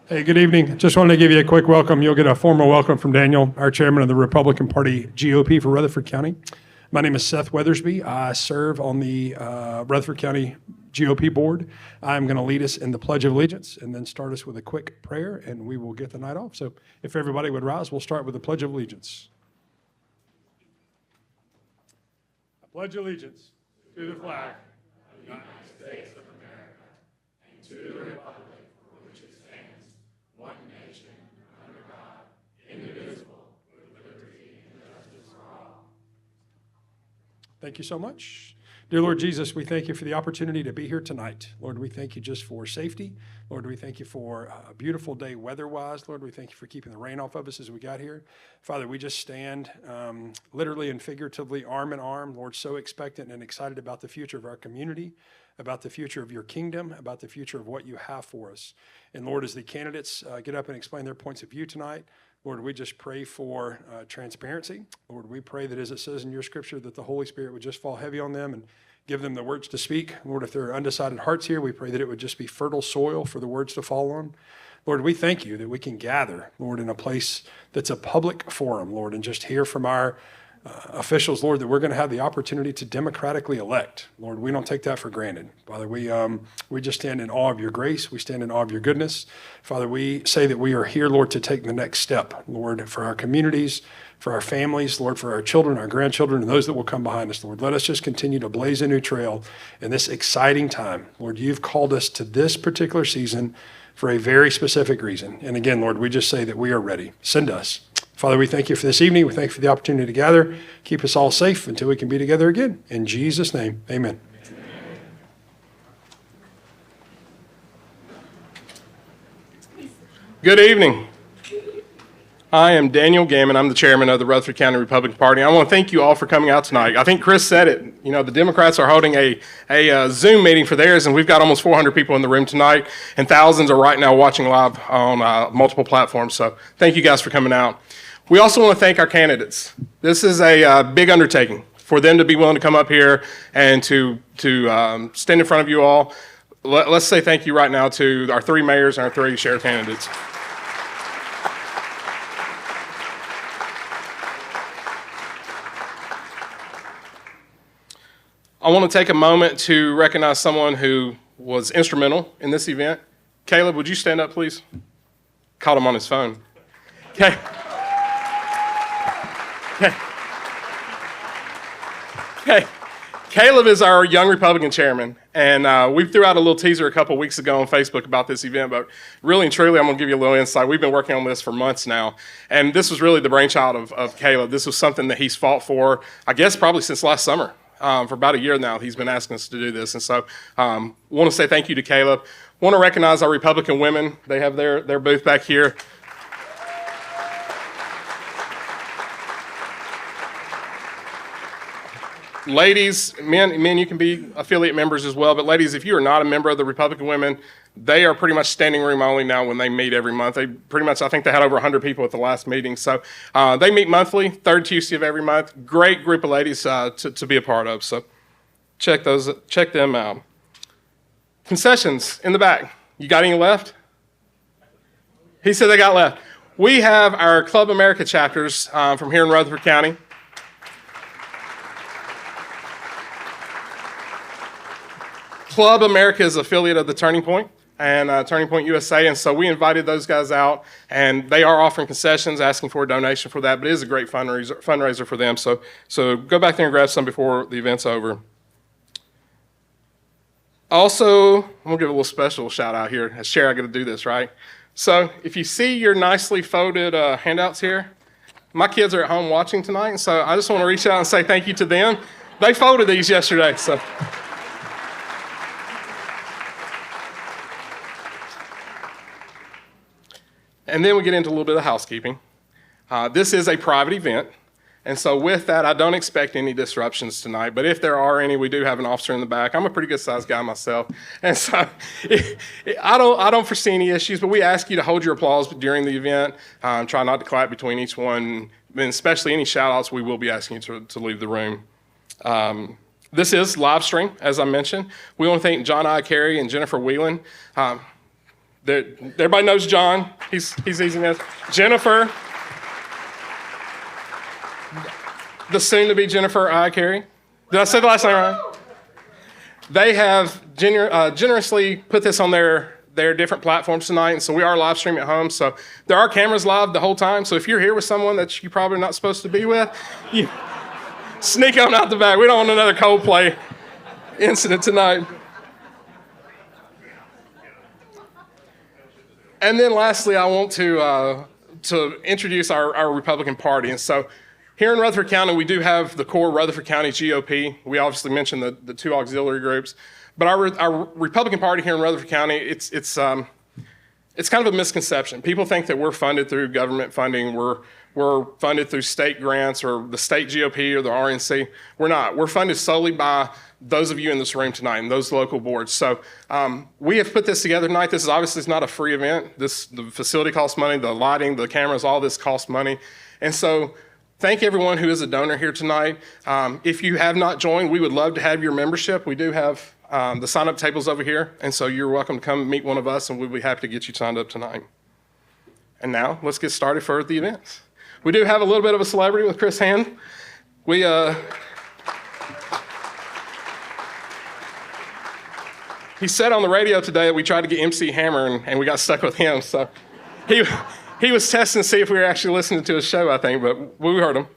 Hey, good evening. Just wanted to give you a quick welcome. You'll get a formal welcome from Daniel, our chairman of the Republican Party GOP for Rutherford County. My name is Seth Weathersby. I serve on the Rutherford County GOP board. I'm going to lead us in the Pledge of Allegiance and then start us with a quick prayer, and we will get the night off. So if everybody would rise, we'll start with the Pledge of Allegiance. I pledge allegiance to the flag of the United States of America and to the republic for which it stands, one nation, under God, indivisible, with liberty and justice for all. Thank you so much. Dear Lord Jesus, we thank you for the opportunity to be here tonight. Lord, we thank you just for safety. Lord, we thank you for a beautiful day weather-wise. Lord, we thank you for keeping the rain off of us as we got here. Father, we just stand literally and figuratively arm in arm, Lord, so expectant and excited about the future of our community, about the future of your kingdom, about the future of what you have for us. And Lord, as the candidates get up and explain their points of view tonight, Lord, we just pray for transparency. Lord, we pray that as it says in your scripture, that the Holy Spirit would just fall heavy on them and give them the words to speak. Lord, if there are undecided hearts here, we pray that it would just be fertile soil for the words to fall on. Lord, we thank you that we can gather, Lord, in a place that's a public forum, Lord, and just hear from our officials, Lord, that we're going to have the opportunity to democratically elect. Lord, we don't take that for granted. Father, we just stand in awe of your grace. We stand in awe of your goodness. Father, we say that we are here, Lord, to take the next step, Lord, for our communities, for our families, Lord, for our children, our grandchildren, and those that will come behind us, Lord. Let us just continue to blaze a new trail in this exciting time. Lord, you've called us to this particular season for a very specific reason. And again, Lord, we just say that we are ready. Send us. Father, we thank you for this evening. We thank you for the opportunity to gather. Keep us all safe until we can be together again. In Jesus' name, amen. Good evening. I am Daniel Gam, and I'm the chairman of the Rutherford County Republican Party. I want to thank you all for coming out tonight. I think Chris said it. You know, the Democrats are holding a Zoom meeting for theirs, and we've got almost 400 people in the room tonight, and thousands are right now watching live on multiple platforms. So thank you guys for coming out. We also want to thank our candidates. This is a big undertaking for them to be willing to come up here and to stand in front of you all. Let's say thank you right now to our three mayors and our three sheriff candidates. I want to take a moment to recognize someone who was instrumental in this event. Caleb, would you stand up, please? Caught him on his phone. Okay. Okay. Caleb is our young Republican chairman, and we threw out a little teaser a couple weeks ago on Facebook about this event, but really and truly, I'm going to give you a little insight. We've been working on this for months now, and this was really the brainchild of Caleb. This was something that he's fought for, I guess, probably since last summer. For about a year now, he's been asking us to do this, and so want to say thank you to Caleb. Want to recognize our Republican women. They have their booth back here. Ladies, men, you can be affiliate members as well, but ladies, if you are not a member of the Republican Women, they are pretty much standing room only now when they meet every month. They pretty much, I think they had over 100 people at the last meeting. So they meet monthly, third Tuesday of every month. Great group of ladies to be a part of. So check them out. Concessions in the back. You got any left? He said they got left. We have our Club America chapters from here in Rutherford County. Club America is an affiliate of the Turning Point and Turning Point USA, and so we invited those guys out, and they are offering concessions, asking for a donation for that, but it is a great fundraiser for them, so go back there and grab some before the event's over. Also, I'm going to give a little special shout out here. As chair, I got to do this, right? So if you see your nicely folded handouts here, my kids are at home watching tonight, and so I just want to reach out and say thank you to them. They folded these yesterday, so... And then we get into a little bit of housekeeping. This is a private event, and so with that, I don't expect any disruptions tonight, but if there are any, we do have an officer in the back. I'm a pretty good-sized guy myself, and so I don't foresee any issues, but we ask you to hold your applause during the event. Try not to clap between each one, and especially any shout-outs, we will be asking you to leave the room. This is live stream, as I mentioned. We want to thank John I. Carey and Jennifer Whelan. Everybody knows John. He's easy enough. Jennifer, the soon-to-be Jennifer Carey. Did I say the last name right? They have generously put this on their different platforms tonight, and so we are live streaming at home. So there are cameras live the whole time. So if you're here with someone that you're probably not supposed to be with, you sneak on out the back. We don't want another Coldplay incident tonight. And then lastly, I want to introduce our Republican Party. And so here in Rutherford County, we do have the core Rutherford County GOP. We obviously mentioned the two auxiliary groups. But our Republican Party here in Rutherford County, it's kind of a misconception. People think that we're funded through government funding. We're funded through state grants or the state GOP or the RNC. We're not. We're funded solely by those of you in this room tonight and those local boards. So we have put this together tonight. This is obviously not a free event. The facility costs money, the lighting, the cameras, all this costs money. And so thank everyone who is a donor here tonight. If you have not joined, we would love to have your membership. We do have the sign-up tables over here, and so you're welcome to come meet one of us, and we'll be happy to get you signed up tonight. And now, let's get started for the events. We do have a little bit of a celebrity with Chris Hand. He said on the radio today that we tried to get MC Hammer, and we got stuck with him, so he was testing to see if we were actually listening to his show, I think, but we heard him.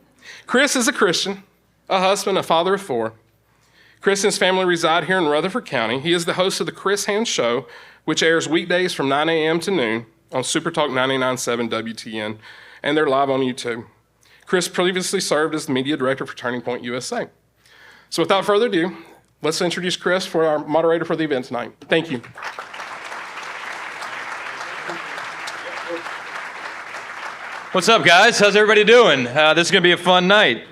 Chris is a Christian, a husband, a father of 4. Chris and his family reside here in Rutherford County. He is the host of the Chris Hand Show, which airs weekdays from 9 a.m. to noon on Super Talk 99.7 WTN, and they're live on YouTube. Chris previously served as the media director for Turning Point USA. So without further ado, let's introduce Chris for our moderator for the event tonight. Thank you. What's up, guys? How's everybody doing? This is going to be a fun night.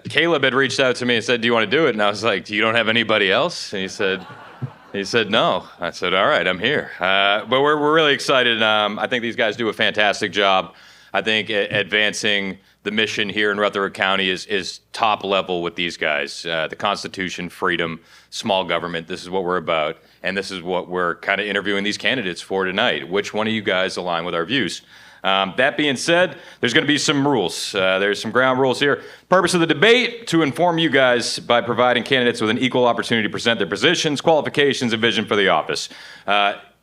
Caleb had reached out to me and said, do you want to do it? And I was like, you don't have anybody else? And he said, no. I said, all right, I'm here. But we're really excited. I think these guys do a fantastic job. I think advancing the mission here in Rutherford County is top level with these guys. The Constitution, freedom, small government, this is what we're about. And this is what we're kind of interviewing these candidates for tonight. Which one of you guys align with our views? That being said, there's going to be some rules. There's some ground rules here. Purpose of the debate, to inform you guys by providing candidates with an equal opportunity to present their positions, qualifications, and vision for the office.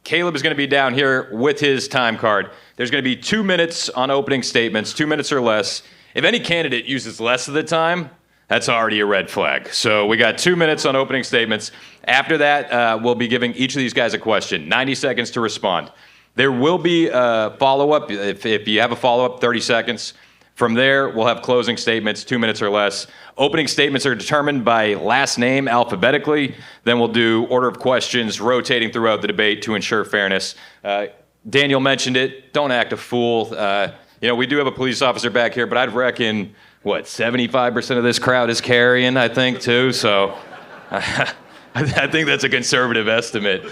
Caleb is going to be down here with his time card. There's going to be 2 minutes on opening statements, 2 minutes or less. If any candidate uses less of the time, that's already a red flag. So we got 2 minutes on opening statements. After that, we'll be giving each of these guys a question, 90 seconds to respond. There will be a follow-up. If you have a follow-up, 30 seconds. From there, we'll have closing statements, 2 minutes or less. Opening statements are determined by last name alphabetically. Then we'll do order of questions rotating throughout the debate to ensure fairness. Daniel mentioned it. Don't act a fool. We do have a police officer back here, but I'd reckon, 75% of this crowd is carrying, I think, too. So I think that's a conservative estimate.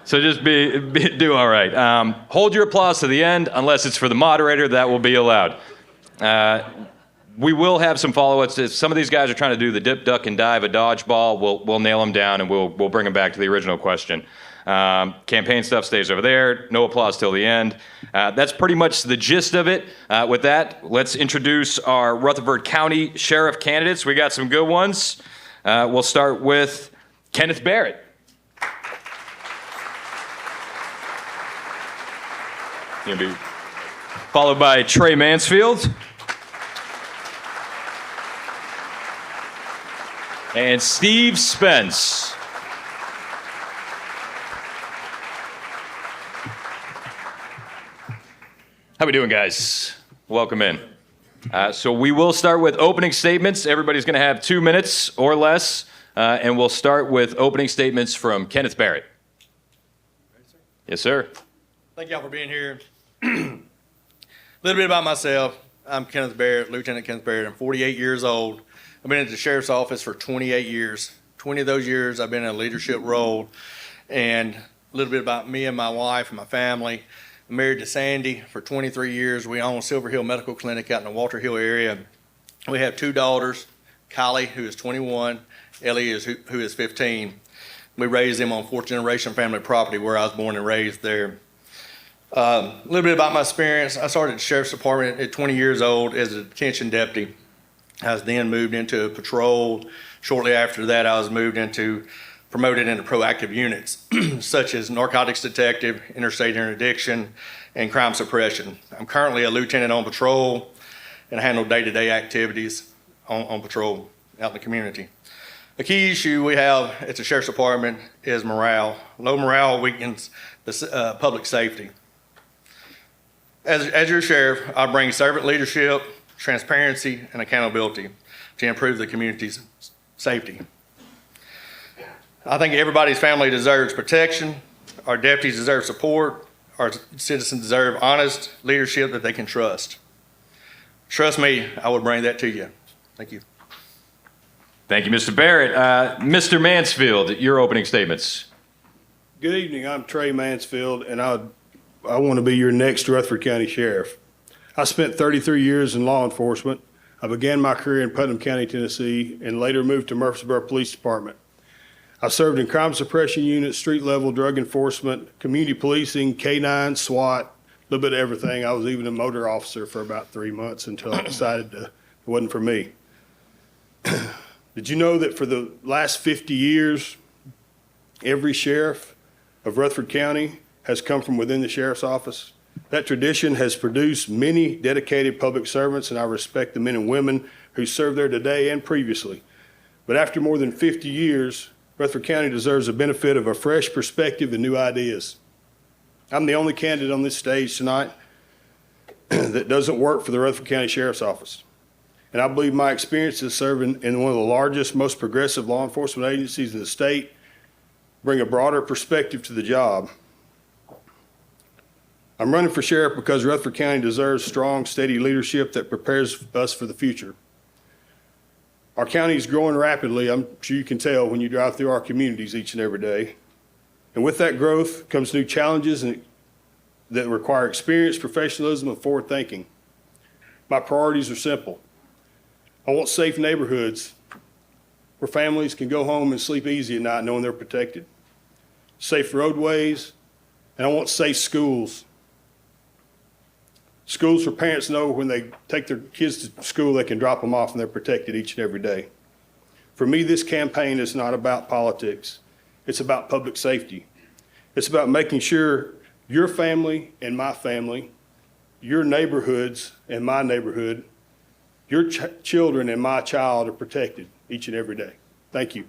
So just do all right. Hold your applause to the end, unless it's for the moderator. That will be allowed. We will have some follow-ups. If some of these guys are trying to do the dip, duck, and dive, a dodgeball, we'll nail them down, and we'll bring them back to the original question. Campaign stuff stays over there. No applause till the end. That's pretty much the gist of it. With that, let's introduce our Rutherford County Sheriff candidates. We got some good ones. We'll start with Kenneth Barrett. Followed by Trey Mansfield. And Steve Spence. How we doing, guys? Welcome in. So we will start with opening statements. Everybody's going to have 2 minutes or less. And we'll start with opening statements from Kenneth Barrett. Yes, sir. Thank y'all for being here. A little bit about myself. I'm Kenneth Barrett, Lieutenant Kenneth Barrett. I'm 48 years old. I've been at the sheriff's office for 28 years. 20 of those years I've been in a leadership role. And a little bit about me and my wife and my family. I'm married to Sandy for 23 years. We own Silver Hill Medical Clinic out in the Walter Hill area. We have 2 daughters, Kylie, who is 21, Ellie, who is 15. We raised them on fourth-generation family property where I was born and raised there. A little bit about my experience. I started at the Sheriff's Department at 20 years old as a detention deputy. I was then moved into patrol. Shortly after that, I was promoted into proactive units, such as narcotics detective, interstate interdiction, and crime suppression. I'm currently a lieutenant on patrol and handle day-to-day activities on patrol out in the community. A key issue we have at the Sheriff's Department is morale. Low morale weakens the public safety. As your sheriff, I bring servant leadership, transparency, and accountability to improve the community's safety. I think everybody's family deserves protection. Our deputies deserve support. Our citizens deserve honest leadership that they can trust. Trust me, I would bring that to you. Thank you. Thank you, Mr. Barrett. Mr. Mansfield, your opening statements. Good evening. I'm Trey Mansfield, and I want to be your next Rutherford County Sheriff. I spent 33 years in law enforcement. I began my career in Putnam County, Tennessee, and later moved to Murfreesboro Police Department. I served in crime suppression units, street-level drug enforcement, community policing, K-9, SWAT, a little bit of everything. I was even a motor officer for about 3 months until I decided it wasn't for me. Did you know that for the last 50 years, every sheriff of Rutherford County has come from within the sheriff's office? That tradition has produced many dedicated public servants, and I respect the men and women who serve there today and previously. But after more than 50 years, Rutherford County deserves the benefit of a fresh perspective and new ideas. I'm the only candidate on this stage tonight that doesn't work for the Rutherford County Sheriff's Office. And I believe my experiences serving in one of the largest, most progressive law enforcement agencies in the state bring a broader perspective to the job. I'm running for sheriff because Rutherford County deserves strong, steady leadership that prepares us for the future. Our county is growing rapidly. I'm sure you can tell when you drive through our communities each and every day. And with that growth comes new challenges that require experience, professionalism, and forward thinking. My priorities are simple. I want safe neighborhoods where families can go home and sleep easy at night knowing they're protected. Safe roadways, and I want safe schools. Schools where parents know when they take their kids to school, they can drop them off and they're protected each and every day. For me, this campaign is not about politics. It's about public safety. It's about making sure your family and my family, your neighborhoods and my neighborhood, your children and my child are protected each and every day. Thank you.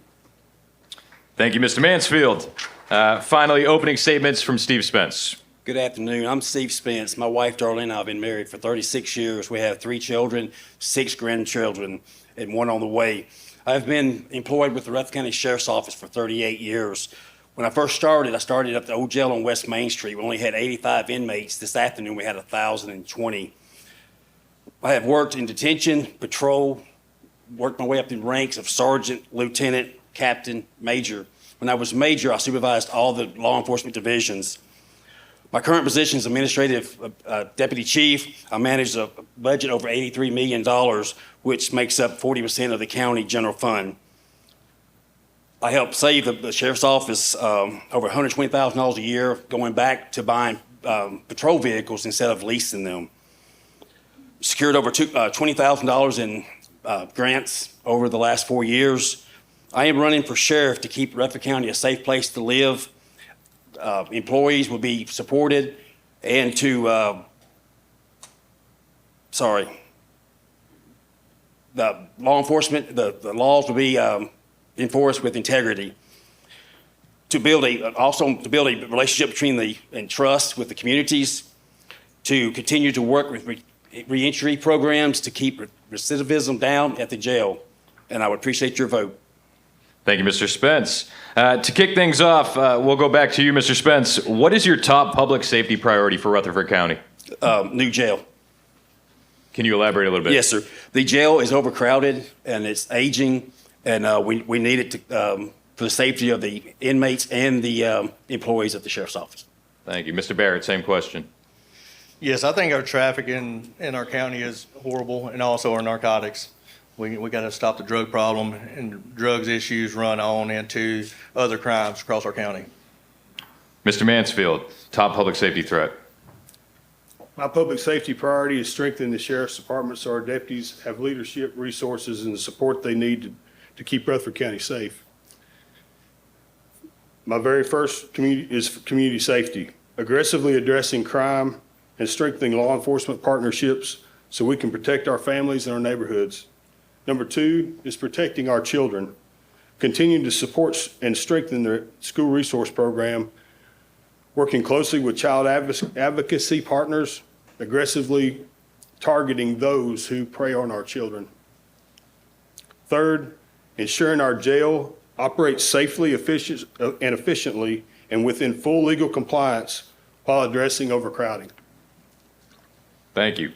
Thank you, Mr. Mansfield. Finally, opening statements from Steve Spence. Good afternoon. I'm Steve Spence. My wife, Darlene, and I have been married for 36 years. We have 3 children, 6 grandchildren, and 1 on the way. I've been employed with the Rutherford County Sheriff's Office for 38 years. When I first started, I started at the old jail on West Main Street. We only had 85 inmates. This afternoon, we had 1,020. I have worked in detention, patrol, worked my way up in ranks of sergeant, lieutenant, captain, major. When I was major, I supervised all the law enforcement divisions. My current position is administrative deputy chief. I manage a budget over $83 million, which makes up 40% of the county general fund. I help save the sheriff's office over $120,000 a year, going back to buying patrol vehicles instead of leasing them. Secured over $20,000 in grants over the last 4 years. I am running for sheriff to keep Rutherford County a safe place to live. Employees will be supported, and the law enforcement, the laws will be enforced with integrity. To build a relationship and trust with the communities, to continue to work with reentry programs to keep recidivism down at the jail, and I would appreciate your vote. Thank you, Mr. Spence. To kick things off, we'll go back to you, Mr. Spence. What is your top public safety priority for Rutherford County? New jail. Can you elaborate a little bit? Yes, sir. The jail is overcrowded and it's aging, and we need it for the safety of the inmates and the employees of the sheriff's office. Thank you. Mr. Barrett, same question. Yes, I think our traffic in our county is horrible, and also our narcotics. We got to stop the drug problem, and drugs issues run on into other crimes across our county. Mr. Mansfield, top public safety threat. My public safety priority is strengthening the sheriff's department so our deputies have leadership, resources, and the support they need to keep Rutherford County safe. My very first community safety, aggressively addressing crime and strengthening law enforcement partnerships so we can protect our families and our neighborhoods. Number 2 is protecting our children, continuing to support and strengthen the school resource program, working closely with child advocacy partners, aggressively targeting those who prey on our children. 3rd, ensuring our jail operates safely and efficiently and within full legal compliance while addressing overcrowding. Thank you.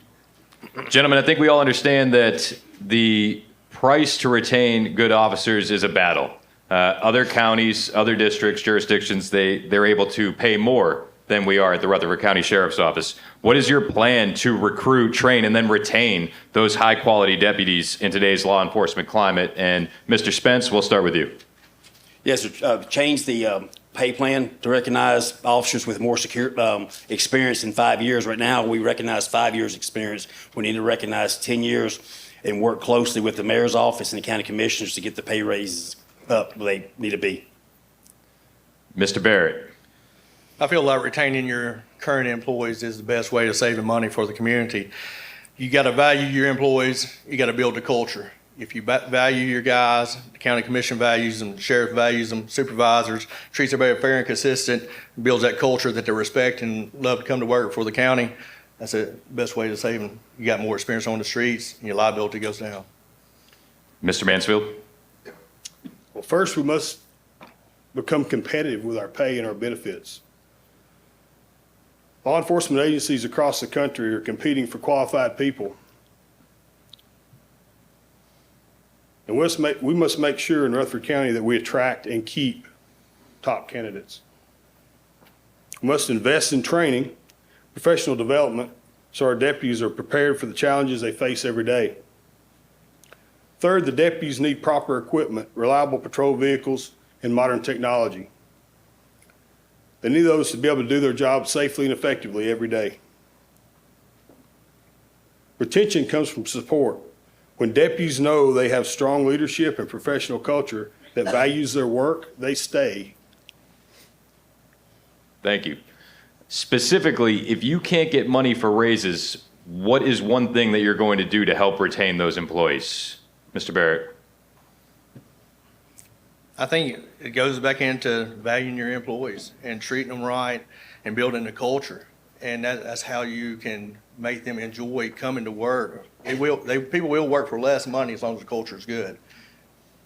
Gentlemen, I think we all understand that the price to retain good officers is a battle. Other counties, other districts, jurisdictions, they're able to pay more than we are at the Rutherford County Sheriff's Office. What is your plan to recruit, train, and then retain those high-quality deputies in today's law enforcement climate? And Mr. Spence, we'll start with you. Yes, change the pay plan to recognize officers with more experience in 5 years. Right now, we recognize 5 years experience. We need to recognize 10 years and work closely with the mayor's office and the county commissioners to get the pay raises up where they need to be. Mr. Barrett. I feel like retaining your current employees is the best way to save money for the community. You got to value your employees. You got to build a culture. If you value your guys, the county commission values them, the sheriff values them, supervisors, treats everybody fair and consistent, builds that culture that they respect and love to come to work for the county. That's the best way to save them. You got more experience on the streets, and your liability goes down. Mr. Mansfield. Well, first, we must become competitive with our pay and our benefits. Law enforcement agencies across the country are competing for qualified people. And we must make sure in Rutherford County that we attract and keep top candidates. We must invest in training, professional development, so our deputies are prepared for the challenges they face every day. 3rd, the deputies need proper equipment, reliable patrol vehicles, and modern technology. They need those to be able to do their job safely and effectively every day. Retention comes from support. When deputies know they have strong leadership and professional culture that values their work, they stay. Thank you. Specifically, if you can't get money for raises, what is one thing that you're going to do to help retain those employees? Mr. Barrett. I think it goes back into valuing your employees and treating them right and building a culture. And that's how you can make them enjoy coming to work. People will work for less money as long as the culture is good.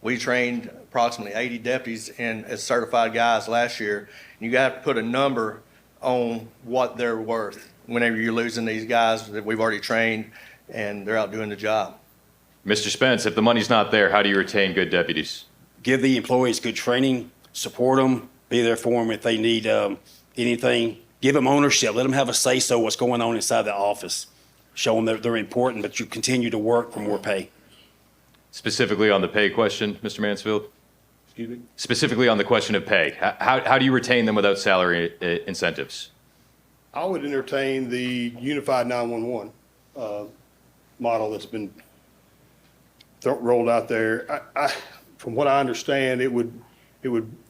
We trained approximately 80 deputies as certified guys last year. You got to put a number on what they're worth whenever you're losing these guys that we've already trained and they're out doing the job. Mr. Spence, if the money's not there, how do you retain good deputies? Give the employees good training, support them, be there for them if they need anything. Give them ownership. Let them have a say-so what's going on inside the office. Show them that they're important, but you continue to work for more pay. Specifically on the pay question, Mr. Mansfield? Excuse me? Specifically on the question of pay, how do you retain them without salary incentives? I would entertain the Unified 911 model that's been rolled out there. From what I understand, it would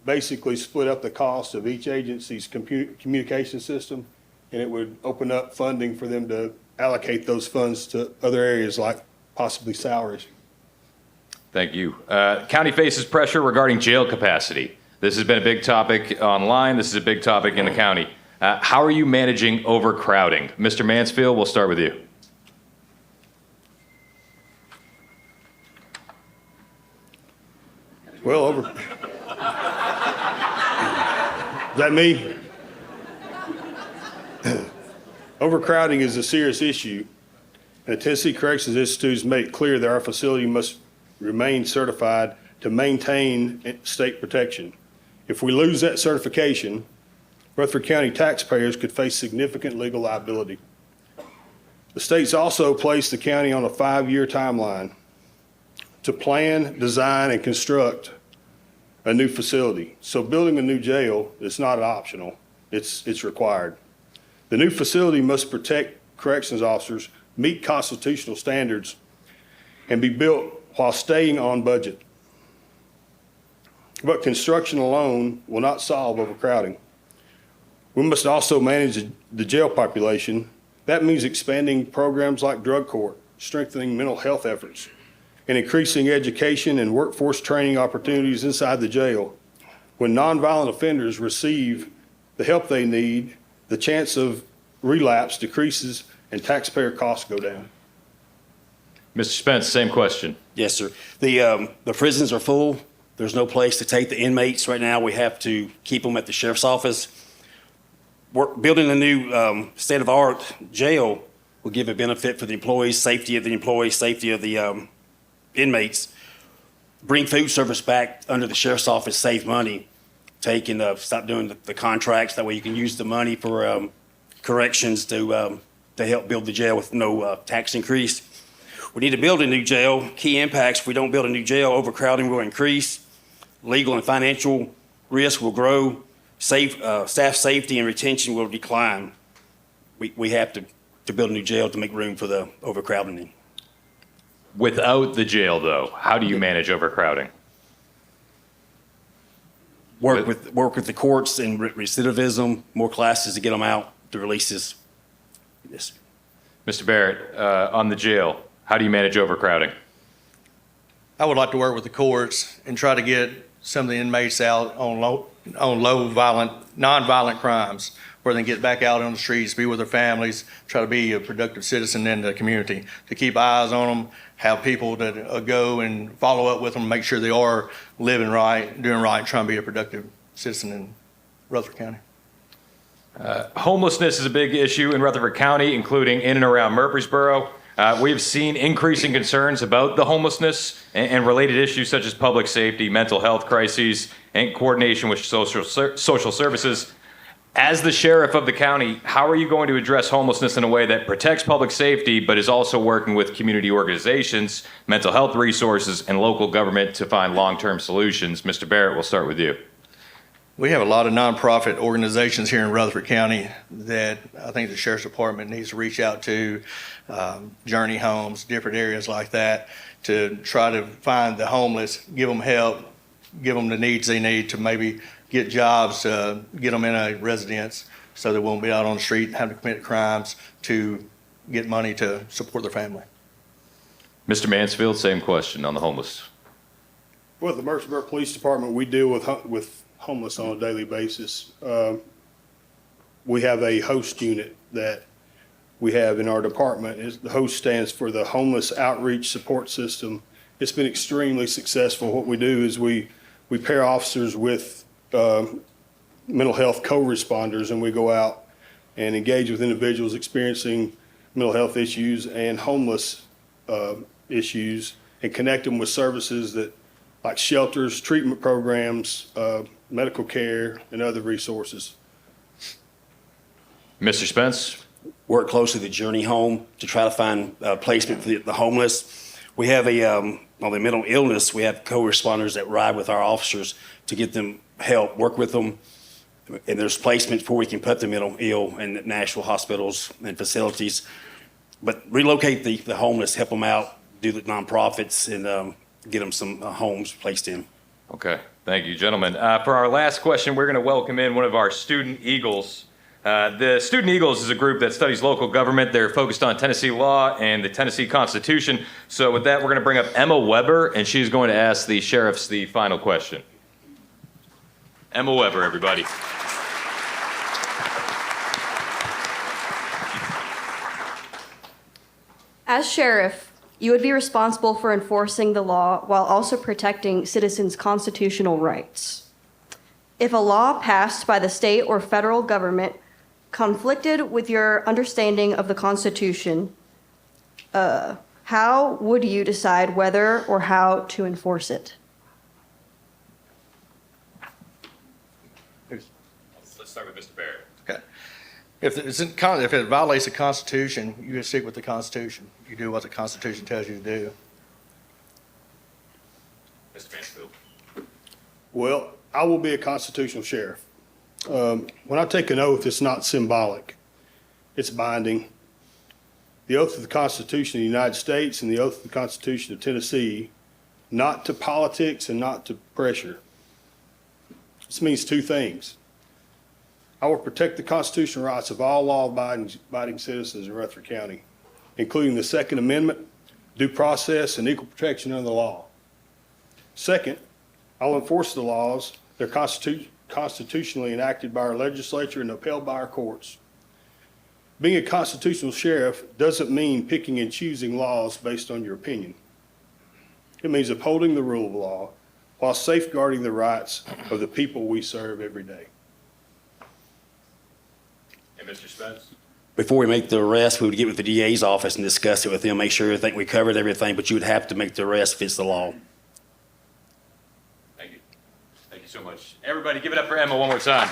basically split up the cost of each agency's communication system, and it would open up funding for them to allocate those funds to other areas like possibly salaries. Thank you. County faces pressure regarding jail capacity. This has been a big topic online. This is a big topic in the county. How are you managing overcrowding? Mr. Mansfield, we'll start with you. Well, is that me? Overcrowding is a serious issue, and the Tennessee Corrections Institute has made it clear that our facility must remain certified to maintain state protection. If we lose that certification, Rutherford County taxpayers could face significant legal liability. The state's also placed the county on a 5-year timeline. to plan, design, and construct a new facility. So building a new jail is not optional, it's required. The new facility must protect corrections officers, meet constitutional standards, and be built while staying on budget. But construction alone will not solve overcrowding. We must also manage the jail population. That means expanding programs like drug court, strengthening mental health efforts, and increasing education and workforce training opportunities inside the jail. When nonviolent offenders receive the help they need, the chance of relapse decreases and taxpayer costs go down. Mr. Spence, same question. Yes, sir. The prisons are full. There's no place to take the inmates right now. We have to keep them at the sheriff's office. Building a new state-of-the-art jail will give a benefit for the employees, safety of the employees, safety of the inmates. Bring food service back under the sheriff's office, save money. Stop doing the contracts. That way you can use the money for corrections to help build the jail with no tax increase. We need to build a new jail. Key impacts: if we don't build a new jail, overcrowding will increase, legal and financial risk will grow, staff safety and retention will decline. We have to build a new jail to make room for the overcrowding. Without the jail, though, how do you manage overcrowding? Work with the courts and recidivism, more classes to get them out, the releases. Yes. Mr. Barrett, on the jail, how do you manage overcrowding? I would like to work with the courts and try to get some of the inmates out on non-violent crimes, where they can get back out on the streets, be with their families, try to be a productive citizen in the community, to keep eyes on them, have people that go and follow up with them, make sure they are living right, doing right, trying to be a productive citizen in Rutherford County. Homelessness is a big issue in Rutherford County, including in and around Murfreesboro. We've seen increasing concerns about the homelessness and related issues such as public safety, mental health crises, and coordination with social services. As the sheriff of the county, how are you going to address homelessness in a way that protects public safety, but is also working with community organizations, mental health resources, and local government to find long-term solutions? Mr. Barrett, we'll start with you. We have a lot of nonprofit organizations here in Rutherford County that I think the Sheriff's Department needs to reach out to, Journey Homes, different areas like that, to try to find the homeless, give them help, give them the needs they need to maybe get jobs, get them in a residence so they won't be out on the street having to commit crimes, to get money to support their family. Mr. Mansfield, same question on the homeless. Well, the Murfreesboro Police Department, we deal with homeless on a daily basis. We have a host unit that we have in our department. The host stands for the Homeless Outreach Support System. It's been extremely successful. What we do is we pair officers with mental health co-responders, and we go out and engage with individuals experiencing mental health issues and homeless issues, and connect them with services that like shelters, treatment programs, medical care, and other resources. Mr. Spence? Work closely with the Journey Home to try to find placement for the homeless. We have on the mental illness, we have co-responders that ride with our officers to get them help, work with them, and there's placement before we can put the mental ill in national hospitals and facilities. But relocate the homeless, help them out, do the nonprofits, and get them some homes placed in. Okay, thank you, gentlemen. For our last question, we're going to welcome in one of our Student Eagles. The Student Eagles is a group that studies local government. They're focused on Tennessee law and the Tennessee Constitution. So with that, we're going to bring up Emma Weber, and she's going to ask the sheriffs the final question. Emma Weber, everybody. As sheriff, you would be responsible for enforcing the law while also protecting citizens' constitutional rights. If a law passed by the state or federal government conflicted with your understanding of the Constitution, how would you decide whether or how to enforce it? Let's start with Mr. Barrett. Okay. If it violates the Constitution, you stick with the Constitution. You do what the Constitution tells you to do. Well, I will be a constitutional sheriff. When I take an oath, it's not symbolic. It's binding. The oath of the Constitution of the United States and the oath of the Constitution of Tennessee, not to politics and not to pressure. This means two things. I will protect the constitutional rights of all law-abiding citizens in Rutherford County, including the Second Amendment, due process, and equal protection under the law. Second, I will enforce the laws that are constitutionally enacted by our legislature and upheld by our courts. Being a constitutional sheriff doesn't mean picking and choosing laws based on your opinion. It means upholding the rule of law while safeguarding the rights of the people we serve every day. And Mr. Spence? Before we make the arrest, we would get with the DA's office and discuss it with them, make sure we covered everything, but you would have to make the arrest if it's the law. Thank you. Thank you so much. Everybody give it up for Emma one more time.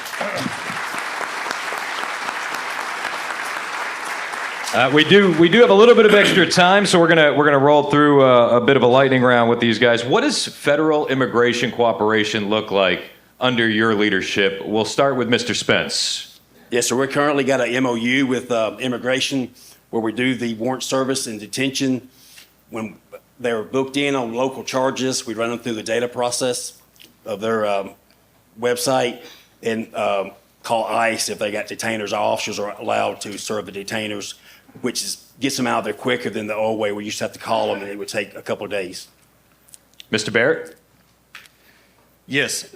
We do have a little bit of extra time, so we're gonna roll through a bit of a lightning round with these guys. What does federal immigration cooperation look like under your leadership? We'll start with Mr. Spence. Yes, sir. We're currently got an MOU with immigration where we do the warrant service and detention. When they're booked in on local charges, we run them through the data process of their website and call ICE if they got detainers. Our officers are allowed to serve the detainers, which gets them out of there quicker than the old way. We used to have to call them and it would take a couple of days. Mr. Barrett? Yes.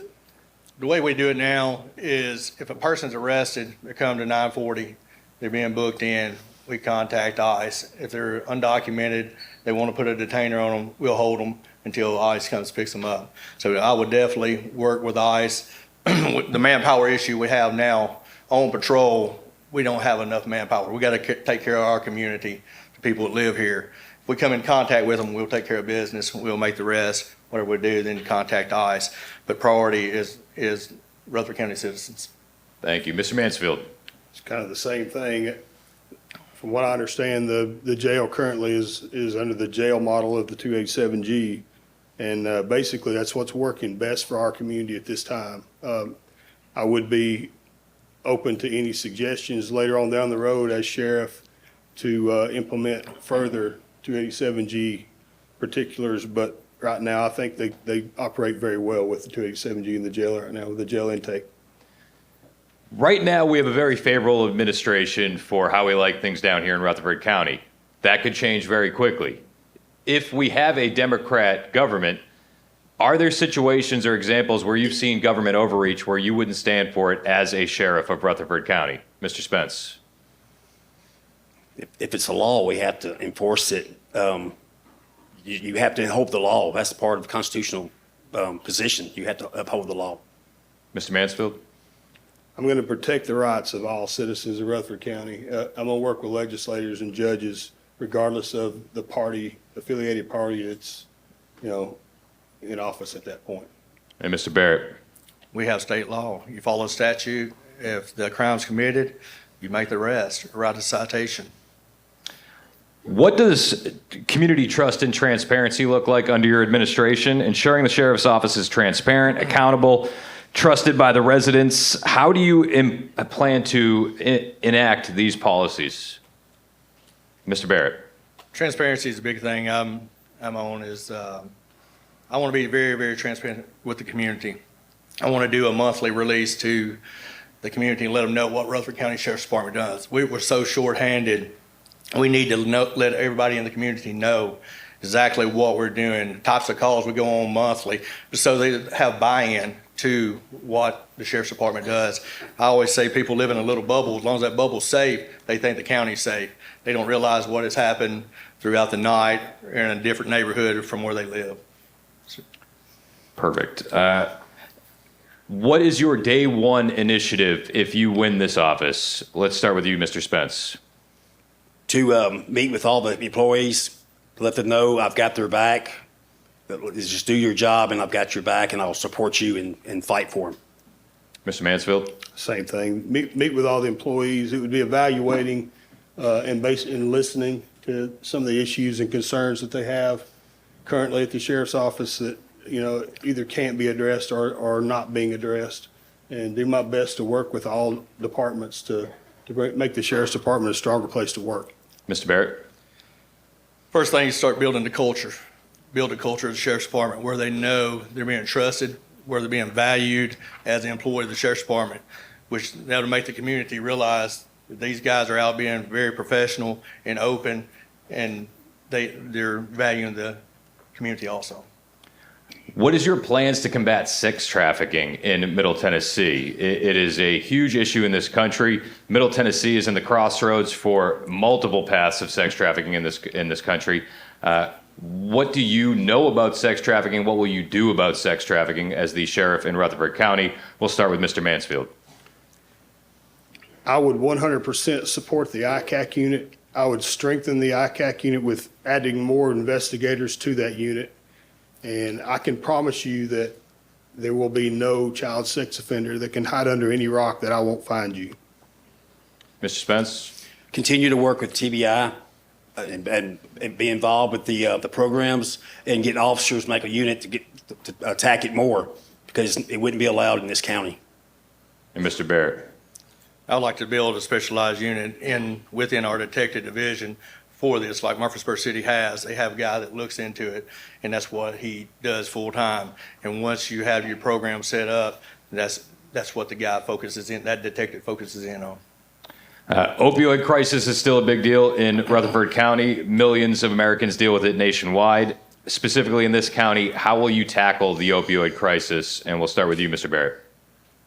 The way we do it now is if a person's arrested, they come to 940, they're being booked in, we contact ICE. If they're undocumented, they want to put a detainer on them, we'll hold them until ICE comes picks them up. So I would definitely work with ICE. With the manpower issue we have now on patrol, we don't have enough manpower. We got to take care of our community, the people that live here. If we come in contact with them, we'll take care of business, we'll make the rest. Whatever we do, then contact ICE. But priority is Rutherford County citizens. Thank you. Mr. Mansfield? It's kind of the same thing. From what I understand, the jail currently is under the jail model of the 287G. And basically, that's what's working best for our community at this time. I would be open to any suggestions later on down the road as sheriff to implement further 287G particulars, but right now I think they operate very well with the 287G in the jail right now with the jail intake. Right now, we have a very favorable administration for how we like things down here in Rutherford County. That could change very quickly. If we have a Democrat government, are there situations or examples where you've seen government overreach where you wouldn't stand for it as a sheriff of Rutherford County? Mr. Spence? If it's a law, we have to enforce it. You have to uphold the law. That's part of the constitutional position. You have to uphold the law. Mr. Mansfield? I'm going to protect the rights of all citizens of Rutherford County. I'm going to work with legislators and judges regardless of the party, affiliated party that's, in office at that point. And Mr. Barrett? We have state law. You follow statute. If the crime's committed, you make the arrest, write a citation. What does community trust and transparency look like under your administration? Ensuring the sheriff's office is transparent, accountable, trusted by the residents. How do you plan to enact these policies? Mr. Barrett? Transparency is a big thing I'm on is I want to be very, very transparent with the community. I want to do a monthly release to the community and let them know what Rutherford County Sheriff's Department does. We were so short-handed. We need to let everybody in the community know exactly what we're doing, the types of calls we go on monthly, so they have buy-in to what the Sheriff's Department does. I always say people live in a little bubble. As long as that bubble's safe, they think the county's safe. They don't realize what has happened throughout the night in a different neighborhood from where they live. Perfect. What is your day one initiative if you win this office? Let's start with you, Mr. Spence. To meet with all the employees, let them know I've got their back. Just do your job and I've got your back and I'll support you and fight for them. Mr. Mansfield? Same thing. Meet with all the employees. It would be evaluating and listening to some of the issues and concerns that they have currently at the sheriff's office that either can't be addressed or not being addressed, and do my best to work with all departments to make the Sheriff's Department a stronger place to work. Mr. Barrett? First thing is start building the culture. Build a culture of the Sheriff's Department where they know they're being trusted, where they're being valued as an employee of the Sheriff's Department, which that'll make the community realize that these guys are out being very professional and open, and they're valuing the community also. What is your plans to combat sex trafficking in Middle Tennessee? It is a huge issue in this country. Middle Tennessee is in the crossroads for multiple paths of sex trafficking in this country. What do you know about sex trafficking? What will you do about sex trafficking as the sheriff in Rutherford County? We'll start with Mr. Mansfield. I would 100% support the ICAC unit. I would strengthen the ICAC unit with adding more investigators to that unit. And I can promise you that there will be no child sex offender that can hide under any rock that I won't find you. Mr. Spence? Continue to work with TBI and be involved with the programs and get officers, make a unit to attack it more, because it wouldn't be allowed in this county. And Mr. Barrett? I would like to build a specialized unit within our detective division for this, like Murfreesboro City has. They have a guy that looks into it, and that's what he does full time. And once you have your program set up, that's what the guy focuses in, that detective focuses in on. Opioid crisis is still a big deal in Rutherford County. Millions of Americans deal with it nationwide. Specifically in this county, how will you tackle the opioid crisis? And we'll start with you, Mr. Barrett.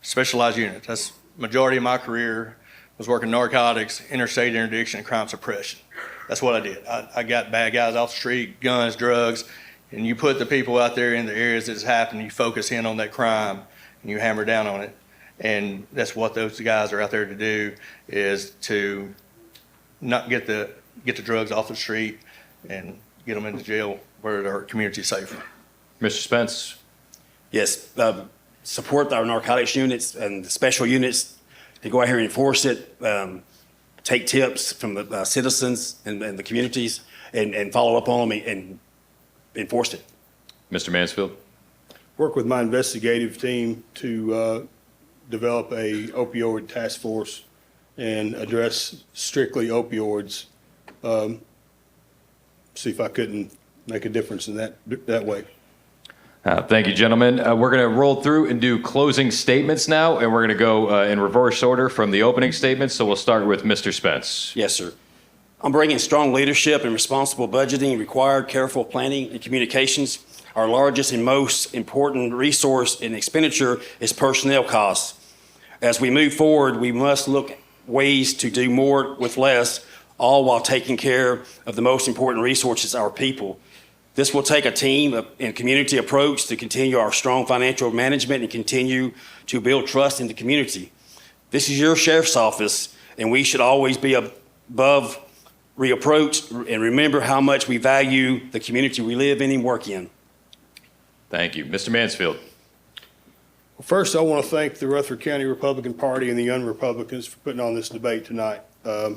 Specialized unit. That's majority of my career was working narcotics, interstate interdiction, and crime suppression. That's what I did. I got bad guys off the street, guns, drugs, and you put the people out there in the areas that it's happening, you focus in on that crime, and you hammer down on it. And that's what those guys are out there to do, is to not get the drugs off the street and get them into jail where our community is safer. Mr. Spence? Yes, support our narcotics units and the special units to go out here and enforce it, take tips from the citizens and the communities, and follow up on them and enforce it. Mr. Mansfield? Work with my investigative team to develop a opioid task force and address strictly opioids. See if I couldn't make a difference in that way. Thank you, gentlemen. We're going to roll through and do closing statements now, and we're going to go in reverse order from the opening statements. So we'll start with Mr. Spence. Yes, sir. I'm bringing strong leadership and responsible budgeting, required careful planning and communications. Our largest and most important resource in expenditure is personnel costs. As we move forward, we must look ways to do more with less, all while taking care of the most important resources, our people. This will take a team and community approach to continue our strong financial management and continue to build trust in the community. This is your sheriff's office, and we should always be above reproach and remember how much we value the community we live in and work in. Thank you. Mr. Mansfield? Well, first, I want to thank the Rutherford County Republican Party and the Young Republicans for putting on this debate tonight. I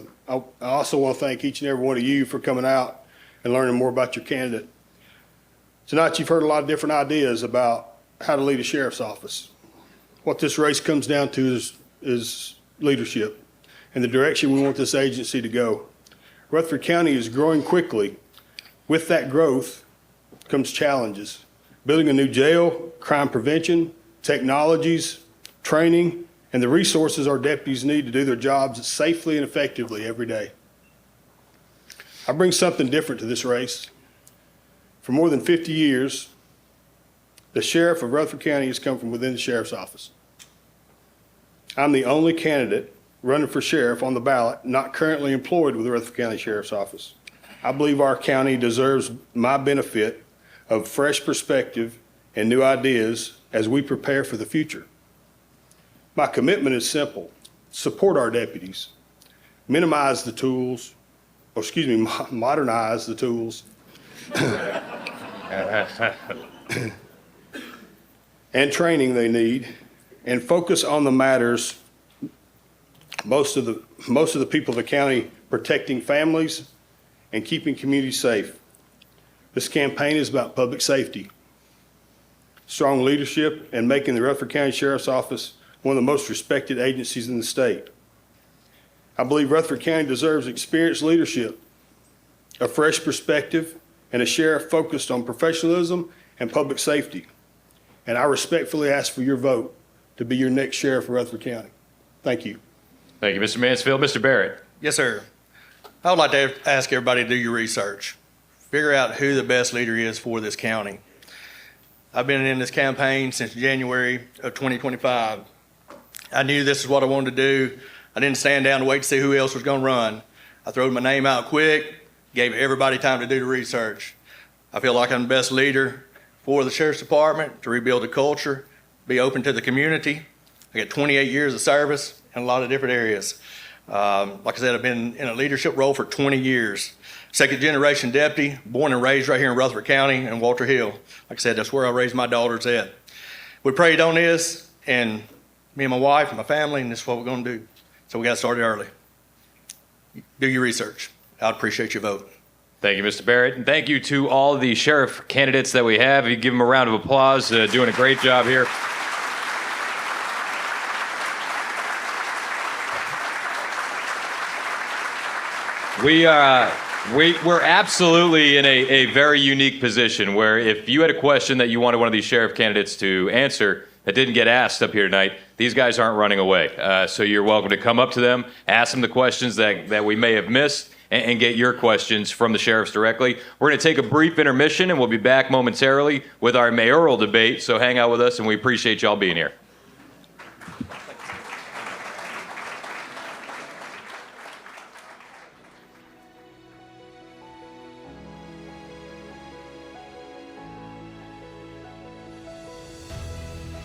also want to thank each and every one of you for coming out and learning more about your candidate. Tonight, you've heard a lot of different ideas about how to lead a sheriff's office. What this race comes down to is leadership and the direction we want this agency to go. Rutherford County is growing quickly. With that growth comes challenges. Building a new jail, crime prevention, technologies, training, and the resources our deputies need to do their jobs safely and effectively every day. I bring something different to this race. For more than 50 years, the sheriff of Rutherford County has come from within the sheriff's office. I'm the only candidate running for sheriff on the ballot not currently employed with the Rutherford County Sheriff's Office. I believe our county deserves my benefit of fresh perspective and new ideas as we prepare for the future. My commitment is simple: support our deputies, modernize the tools and training they need, and focus on the matters most of the people of the county: protecting families and keeping communities safe. This campaign is about public safety. strong leadership, and making the Rutherford County Sheriff's Office one of the most respected agencies in the state. I believe Rutherford County deserves experienced leadership, a fresh perspective, and a sheriff focused on professionalism and public safety. And I respectfully ask for your vote to be your next sheriff of Rutherford County. Thank you. Thank you, Mr. Mansfield. Mr. Barrett. Yes, sir. I would like to ask everybody to do your research. Figure out who the best leader is for this county. I've been in this campaign since January of 2025. I knew this is what I wanted to do. I didn't stand down and wait to see who else was going to run. I threw my name out quick, gave everybody time to do the research. I feel like I'm the best leader for the Sheriff's Department to rebuild the culture, be open to the community. I got 28 years of service in a lot of different areas. Like I said, I've been in a leadership role for 20 years. Second generation deputy, born and raised right here in Rutherford County and Walter Hill. Like I said, that's where I raised my daughters at. We prayed on this, and me and my wife and my family, and this is what we're going to do. So we got started early. Do your research. I'd appreciate your vote. Thank you, Mr. Barrett. And thank you to all the sheriff candidates that we have. You give them a round of applause, doing a great job here. We're absolutely in a very unique position where if you had a question that you wanted one of these sheriff candidates to answer that didn't get asked up here tonight, these guys aren't running away. So you're welcome to come up to them, ask them the questions that we may have missed, and get your questions from the sheriffs directly. We're going to take a brief intermission, and we'll be back momentarily with our mayoral debate. So hang out with us, and we appreciate y'all being here.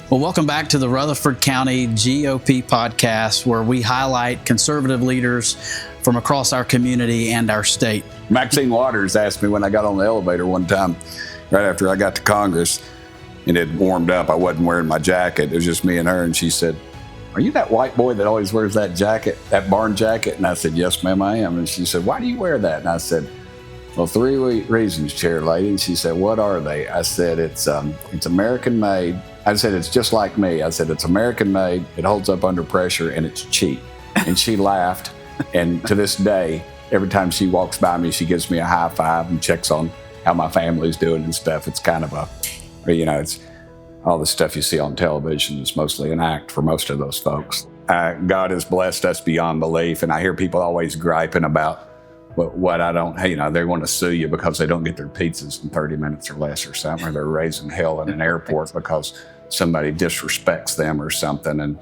Well, welcome back to the Rutherford County GOP podcast, where we highlight conservative leaders from across our community and our state. Maxine Waters asked me when I got on the elevator one time, right after I got to Congress, and it warmed up. I wasn't wearing my jacket. It was just me and her. And she said, "Are you that white boy that always wears that jacket, that barn jacket?" And I said, "Yes, ma'am, I am." And she said, "Why do you wear that?" And I said, "Well, 3 reasons, chair lady." And she said, "What are they?" I said, it's American made. I said, "It's just like me." I said, "It's American made, it holds up under pressure, and it's cheap." And she laughed. And to this day, every time she walks by me, she gives me a high five and checks on how my family's doing and stuff. It's kind of it's all the stuff you see on television is mostly an act for most of those folks. God has blessed us beyond belief. And I hear people always griping about what I don't, they want to sue you because they don't get their pizzas in 30 minutes or less or something, or they're raising hell in an airport because somebody disrespects them or something. And,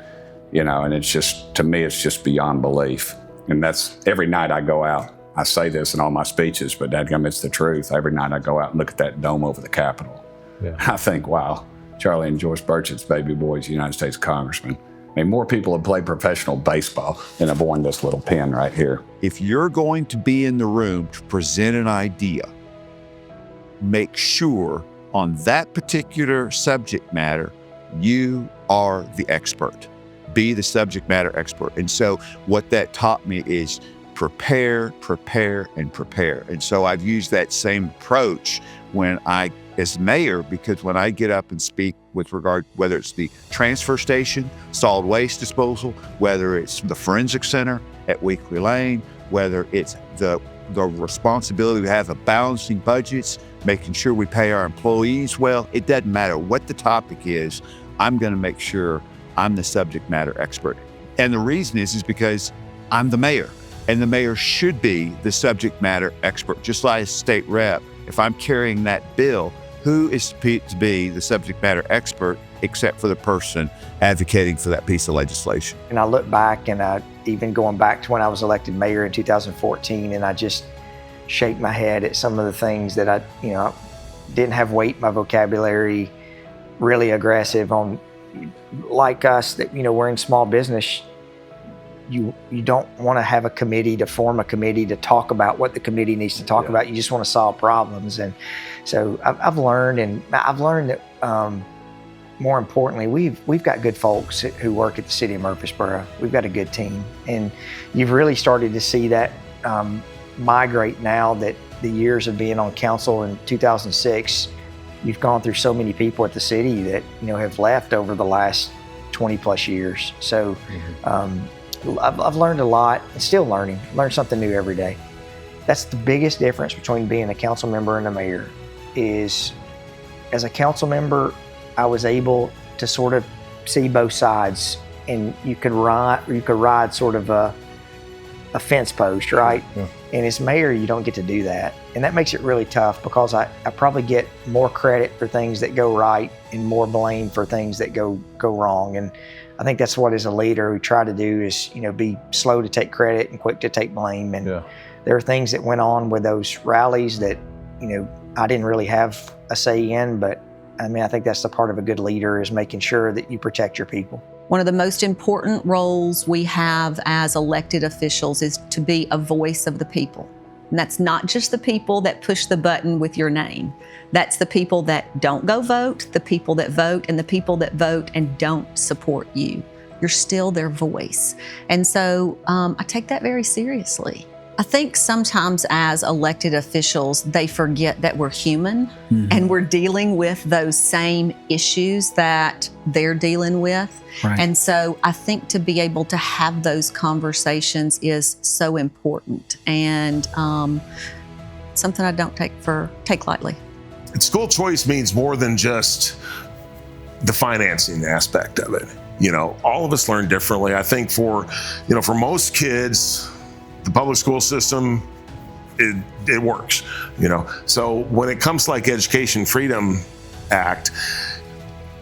and it's just, to me, it's just beyond belief. And that's every night I go out. I say this in all my speeches, but dadgum, it's the truth. Every night I go out and look at that dome over the Capitol. Yeah. I think, wow, Charlie and Joyce Burchett's baby boys, United States Congressman. I mean, more people have played professional baseball than have worn this little pin right here. If you're going to be in the room to present an idea, make sure on that particular subject matter, you are the expert. Be the subject matter expert. And so what that taught me is prepare, prepare, and prepare. And so I've used that same approach as mayor, because when I get up and speak with regard, whether it's the transfer station, solid waste disposal, whether it's the forensic center at Weekly Lane, whether it's the responsibility we have of balancing budgets, making sure we pay our employees well, it doesn't matter what the topic is, I'm going to make sure I'm the subject matter expert. And the reason is because I'm the mayor, and the mayor should be the subject matter expert, just like a state rep. If I'm carrying that bill, who is to be the subject matter expert except for the person advocating for that piece of legislation? And I look back, and even going back to when I was elected mayor in 2014, and I just shake my head at some of the things that I didn't have weight in my vocabulary, really aggressive on, like us, that, we're in small business. You don't want to have a committee to form a committee to talk about what the committee needs to talk about. You just want to solve problems. And so I've learned that more importantly, we've got good folks who work at the city of Murfreesboro. We've got a good team, and you've really started to see that migrate now that the years of being on council in 2006. you've gone through so many people at the city that, have left over the last 20 plus years. So I've learned a lot and still learning, learn something new every day. That's the biggest difference between being a council member and a mayor is, as a council member, I was able to sort of see both sides, and you could ride sort of a fence post, right? Yeah. And as mayor, you don't get to do that. And that makes it really tough because I probably get more credit for things that go right and more blame for things that go wrong. And I think that's what, as a leader, we try to do is, be slow to take credit and quick to take blame. And there are things that went on with those rallies that, I didn't really have a say in, but I think that's the part of a good leader, is making sure that you protect your people. One of the most important roles we have as elected officials is to be a voice of the people. And that's not just the people that push the button with your name. That's the people that don't go vote, the people that vote, and the people that vote and don't support you. You're still their voice. And so I take that very seriously. I think sometimes as elected officials, they forget that we're human and we're dealing with those same issues that they're dealing with. Right. And so I think to be able to have those conversations is so important, and something I don't take lightly. And school choice means more than just the financing aspect of it. All of us learn differently. I think for most kids, the public school system, it works, So when it comes to like Education Freedom Act,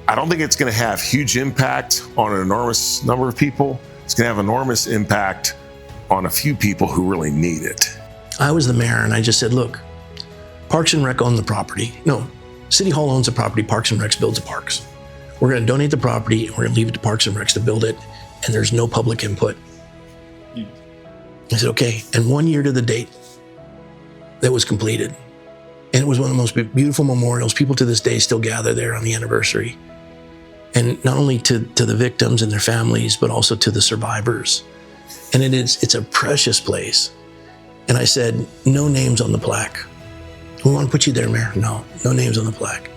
I don't think it's going to have huge impact on an enormous number of people. It's going to have enormous impact on a few people who really need it. I was the mayor and I just said, look, Parks and Rec own the property. No, City Hall owns the property, Parks and Rec builds the parks. We're going to donate the property and we're going to leave it to Parks and Rec to build it, and there's no public input. I said, okay. And 1 year to the date that was completed. And it was one of the most beautiful memorials. People to this day still gather there on the anniversary. And not only to the victims and their families, but also to the survivors. And it's a precious place. And I said, no names on the plaque. We want to put you there, Mayor. No names on the plaque.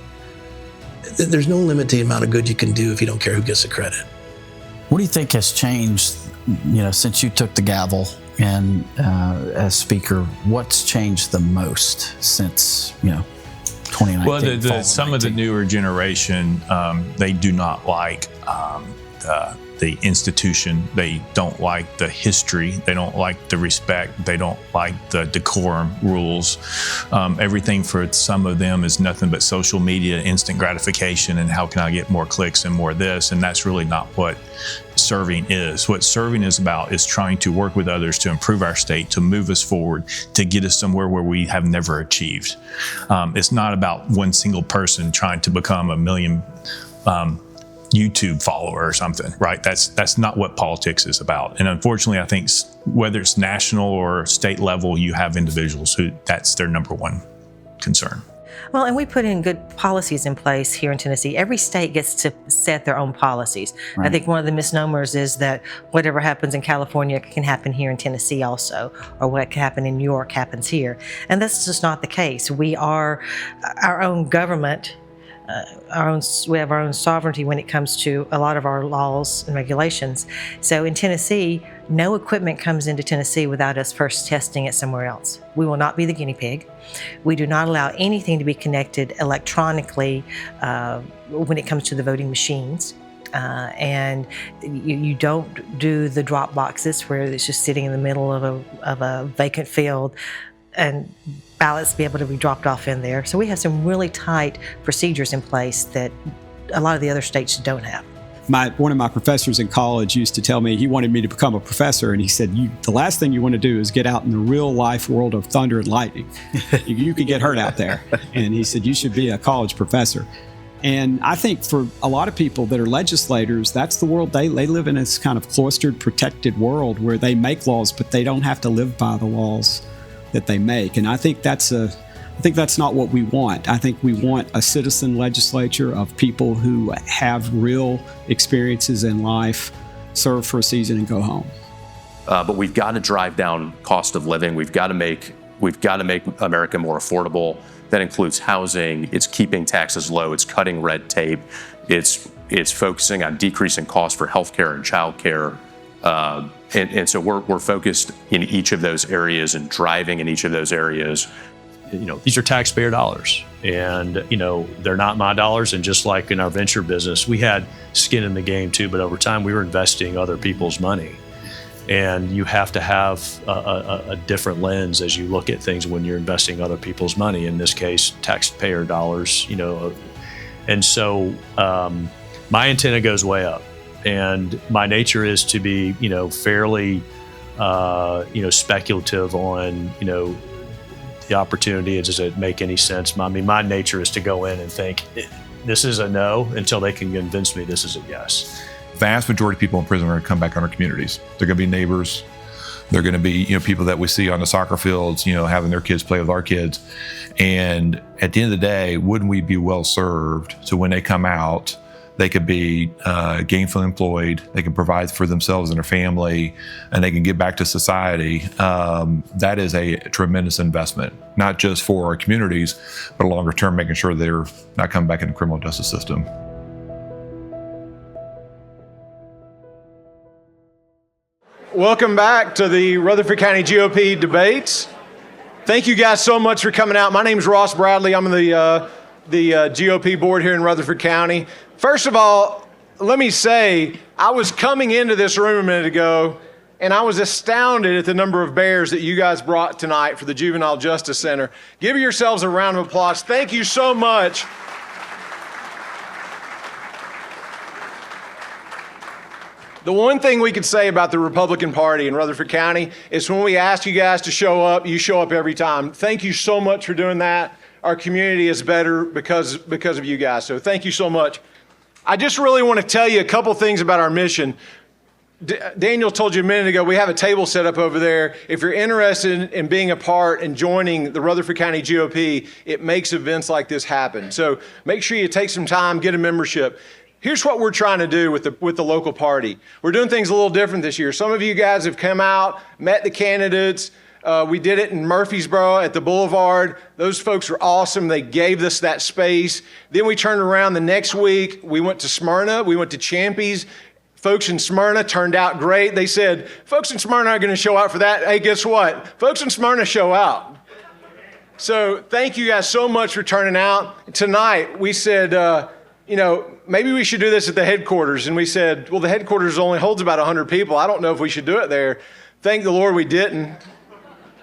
There's no limit to the amount of good you can do if you don't care who gets the credit. What do you think has changed, since you took the gavel? And as Speaker, what's changed the most since 2019? Well, some of the newer generation, they do not like the institution. They don't like the history. They don't like the respect. They don't like the decorum rules. Everything for some of them is nothing but social media, instant gratification, and how can I get more clicks and more this? And that's really not what serving is. What serving is about is trying to work with others to improve our state, to move us forward, to get us somewhere where we have never achieved. It's not about one single person trying to become a million YouTube follower or something, right? That's not what politics is about. And unfortunately, I think whether it's national or state level, you have individuals who that's their number one concern. Well, and we put in good policies in place here in Tennessee. Every state gets to set their own policies. Right. I think one of the misnomers is that whatever happens in California can happen here in Tennessee also, or what can happen in New York happens here. And that's just not the case. We are our own government. We have our own sovereignty when it comes to a lot of our laws and regulations. So in Tennessee, no equipment comes into Tennessee without us first testing it somewhere else. We will not be the guinea pig. We do not allow anything to be connected electronically when it comes to the voting machines. And you don't do the drop boxes where it's just sitting in the middle of a vacant field and ballots be able to be dropped off in there. So we have some really tight procedures in place that a lot of the other states don't have. One of my professors in college used to tell me he wanted me to become a professor, and he said, the last thing you want to do is get out in the real life world of thunder and lightning. You could get hurt out there. And he said, you should be a college professor. And I think for a lot of people that are legislators, that's the world they live in, this kind of cloistered, protected world where they make laws, but they don't have to live by the laws that they make. And I think that's not what we want. I think we want a citizen legislature of people who have real experiences in life, serve for a season and go home. But we've got to drive down cost of living. We've got to make We've got to make America more affordable. That includes housing. It's keeping taxes low. It's cutting red tape. It's focusing on decreasing costs for healthcare and childcare. And so we're focused in each of those areas and driving in each of those areas. These are taxpayer dollars, and they're not my dollars. And just like in our venture business, we had skin in the game too, but over time we were investing other people's money. And you have to have a different lens as you look at things when you're investing other people's money, in this case taxpayer dollars. And so my antenna goes way up, and my nature is to be fairly speculative on the opportunity. Does it make any sense? I mean, my nature is to go in and think this is a no until they can convince me this is a yes. Vast majority of people in prison are going to come back in our communities. They're going to be neighbors. They're going to be people that we see on the soccer fields, having their kids play with our kids. And at the end of the day, wouldn't we be well served so when they come out, they could be gainfully employed, they can provide for themselves and their family, and they can give back to society. That is a tremendous investment, not just for our communities, but a longer term, making sure they're not coming back in the criminal justice system. Welcome back to the Rutherford County GOP Debates. Thank you guys so much for coming out. My name is Ross Bradley. I'm the GOP board here in Rutherford County. First of all, let me say, I was coming into this room a minute ago, and I was astounded at the number of bears that you guys brought tonight for the Juvenile Justice Center. Give yourselves a round of applause. Thank you so much. The one thing we could say about the Republican Party in Rutherford County is when we ask you guys to show up, you show up every time. Thank you so much for doing that. Our community is better because of you guys, so thank you so much. I just really want to tell you a couple things about our mission. Daniel told you a minute ago, we have a table set up over there. If you're interested in being a part and joining the Rutherford County GOP, it makes events like this happen. So make sure you take some time, get a membership. Here's what we're trying to do with the local party. We're doing things a little different this year. Some of you guys have come out, met the candidates. We did it in Murfreesboro at the Boulevard. Those folks were awesome. They gave us that space. Then we turned around the next week. We went to Smyrna. We went to Champies. Folks in Smyrna turned out great. They said, folks in Smyrna aren't going to show out for that. Hey, guess what? Folks in Smyrna show out. So thank you guys so much for turning out. Tonight, we said, maybe we should do this at the headquarters. And we said, well, the headquarters only holds about 100 people. I don't know if we should do it there. Thank the Lord we didn't,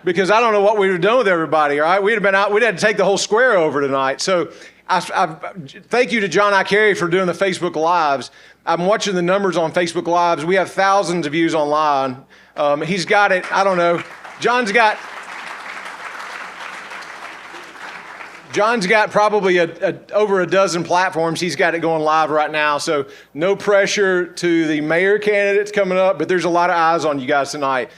because I don't know what we would have done with everybody, all right? We'd have been out, we'd had to take the whole square over tonight. So I thank you to John I. Carey for doing the Facebook Lives. I'm watching the numbers on Facebook Lives. We have thousands of views online. He's got it, I don't know. John's got probably over a dozen platforms. He's got it going live right now. So no pressure to the mayor candidates coming up, but there's a lot of eyes on you guys tonight.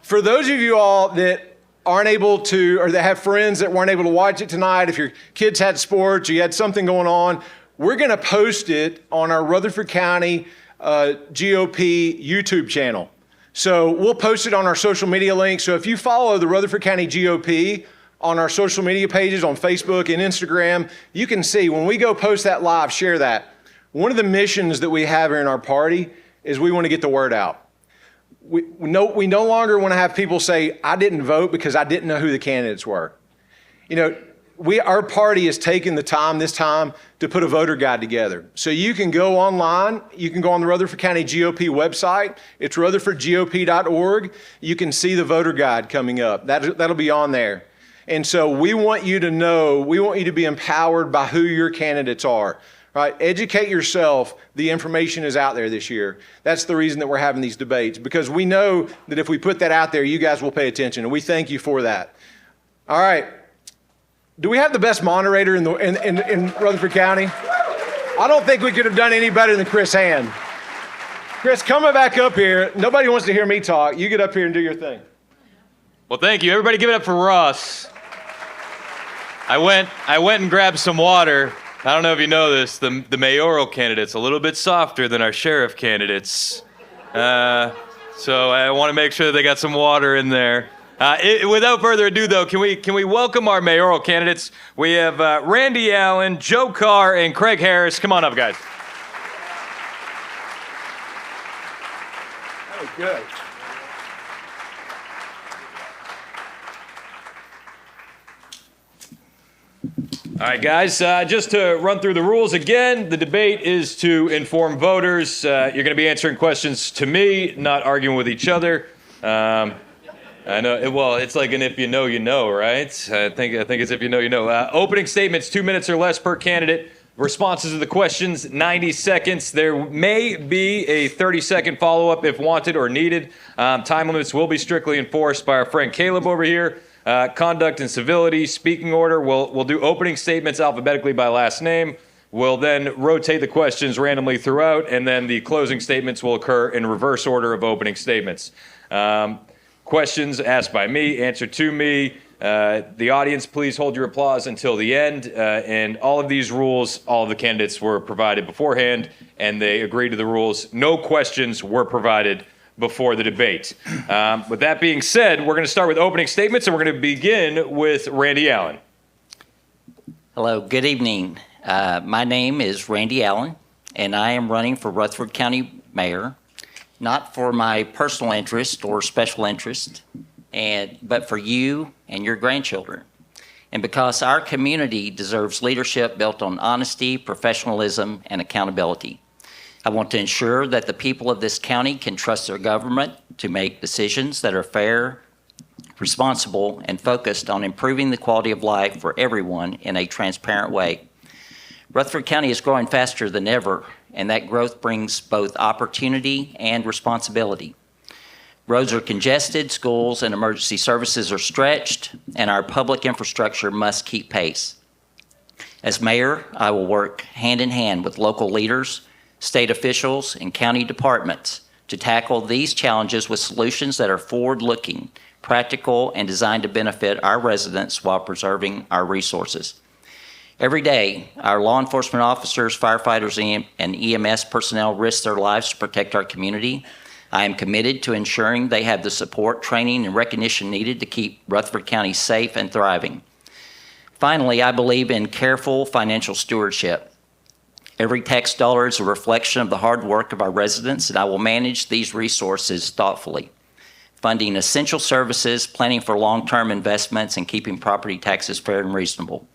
For those of you all that aren't able to, or that have friends that weren't able to watch it tonight, if your kids had sports or you had something going on, we're going to post it on our Rutherford County GOP YouTube channel. So we'll post it on our social media links. So if you follow the Rutherford County GOP on our social media pages on Facebook and Instagram, you can see when we go post that live, share that. One of the missions that we have here in our party is we want to get the word out. We no longer want to have people say, I didn't vote because I didn't know who the candidates were. Our party has taken the time this time to put a voter guide together. So you can go online, you can go on the Rutherford County GOP website. It's rutherfordgop.org. You can see the voter guide coming up. That'll be on there. And so we want you to know, we want you to be empowered by who your candidates are. Right? Educate yourself. The information is out there this year. That's the reason that we're having these debates, because we know that if we put that out there, you guys will pay attention, and we thank you for that. All right. Do we have the best moderator in Rutherford County? I don't think we could have done any better than Chris Hand. Chris, coming back up here. Nobody wants to hear me talk. You get up here and do your thing. Well, thank you. Everybody give it up for Ross. I went and grabbed some water. I don't know if you know this, the mayoral candidate's a little bit softer than our sheriff candidates. So I want to make sure that they got some water in there. Without further ado, though, can we welcome our mayoral candidates? We have Randy Allen, Joe Carr, and Craig Harris. Come on up, guys. Oh, good. All right, guys, just to run through the rules again, the debate is to inform voters. You're going to be answering questions to me, not arguing with each other. I know, well, it's like an if you know, you know, right? I think it's if you know, you know. Opening statements, 2 minutes or less per candidate. Responses to the questions, 90 seconds. There may be a 30-second follow-up if wanted or needed. Time limits will be strictly enforced by our friend Caleb over here. Conduct and civility, speaking order. We'll do opening statements alphabetically by last name. We'll then rotate the questions randomly throughout, and then the closing statements will occur in reverse order of opening statements. Questions asked by me, answered to me. The audience, please hold your applause until the end. And all of these rules, all of the candidates were provided beforehand, and they agreed to the rules. No questions were provided before the debate. With that being said, we're going to start with opening statements, and we're going to begin with Randy Allen. Hello, good evening. My name is Randy Allen, and I am running for Rutherford County Mayor, not for my personal interest or special interest, but for you and your grandchildren. And because our community deserves leadership built on honesty, professionalism, and accountability. I want to ensure that the people of this county can trust their government to make decisions that are fair, responsible, and focused on improving the quality of life for everyone in a transparent way. Rutherford County is growing faster than ever, and that growth brings both opportunity and responsibility. Roads are congested, schools and emergency services are stretched, and our public infrastructure must keep pace. As mayor, I will work hand in hand with local leaders, state officials, and county departments to tackle these challenges with solutions that are forward-looking, practical, and designed to benefit our residents while preserving our resources. Every day, our law enforcement officers, firefighters, and EMS personnel risk their lives to protect our community. I am committed to ensuring they have the support, training, and recognition needed to keep Rutherford County safe and thriving. Finally, I believe in careful financial stewardship. Every tax dollar is a reflection of the hard work of our residents, and I will manage these resources thoughtfully, funding essential services, planning for long-term investments, and keeping property taxes fair and reasonable.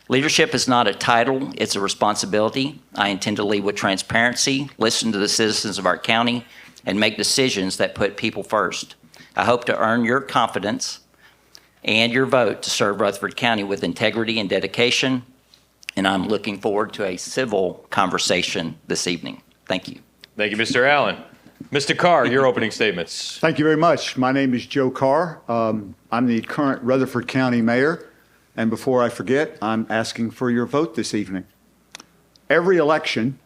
Leadership is not a title, it's a responsibility. I intend to lead with transparency, listen to the citizens of our county, and make decisions that put people first. I hope to earn your confidence and your vote to serve Rutherford County with integrity and dedication, and I'm looking forward to a civil conversation this evening. Thank you. Thank you, Mr. Allen. Mr. Carr, your opening statements. Thank you very much. My name is Joe Carr. I'm the current Rutherford County Mayor. And before I forget, I'm asking for your vote this evening. Every election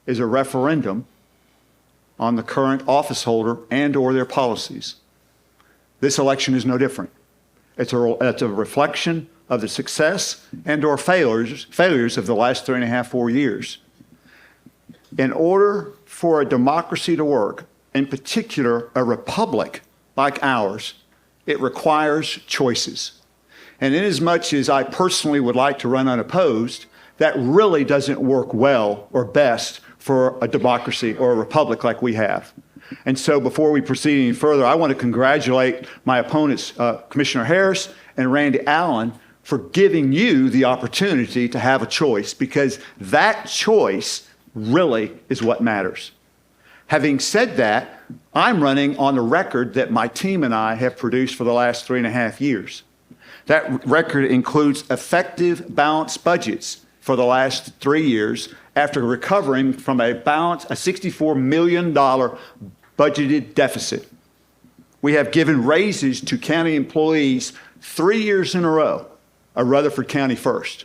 is a referendum on the current office holder and or their policies. This election is no different. It's a reflection of the success and or failures of the last 3.5, 4 years. In order for a democracy to work, in particular a republic like ours, it requires choices. And inasmuch as I personally would like to run unopposed, that really doesn't work well or best for a democracy or a republic like we have. And so before we proceed any further, I want to congratulate my opponents, Commissioner Harris and Randy Allen, for giving you the opportunity to have a choice, because that choice really is what matters. Having said that, I'm running on the record that my team and I have produced for the last 3.5 years. That record includes effective balanced budgets for the last 3 years after recovering from a $64 million budgeted deficit. We have given raises to county employees 3 years in a row, a Rutherford County first.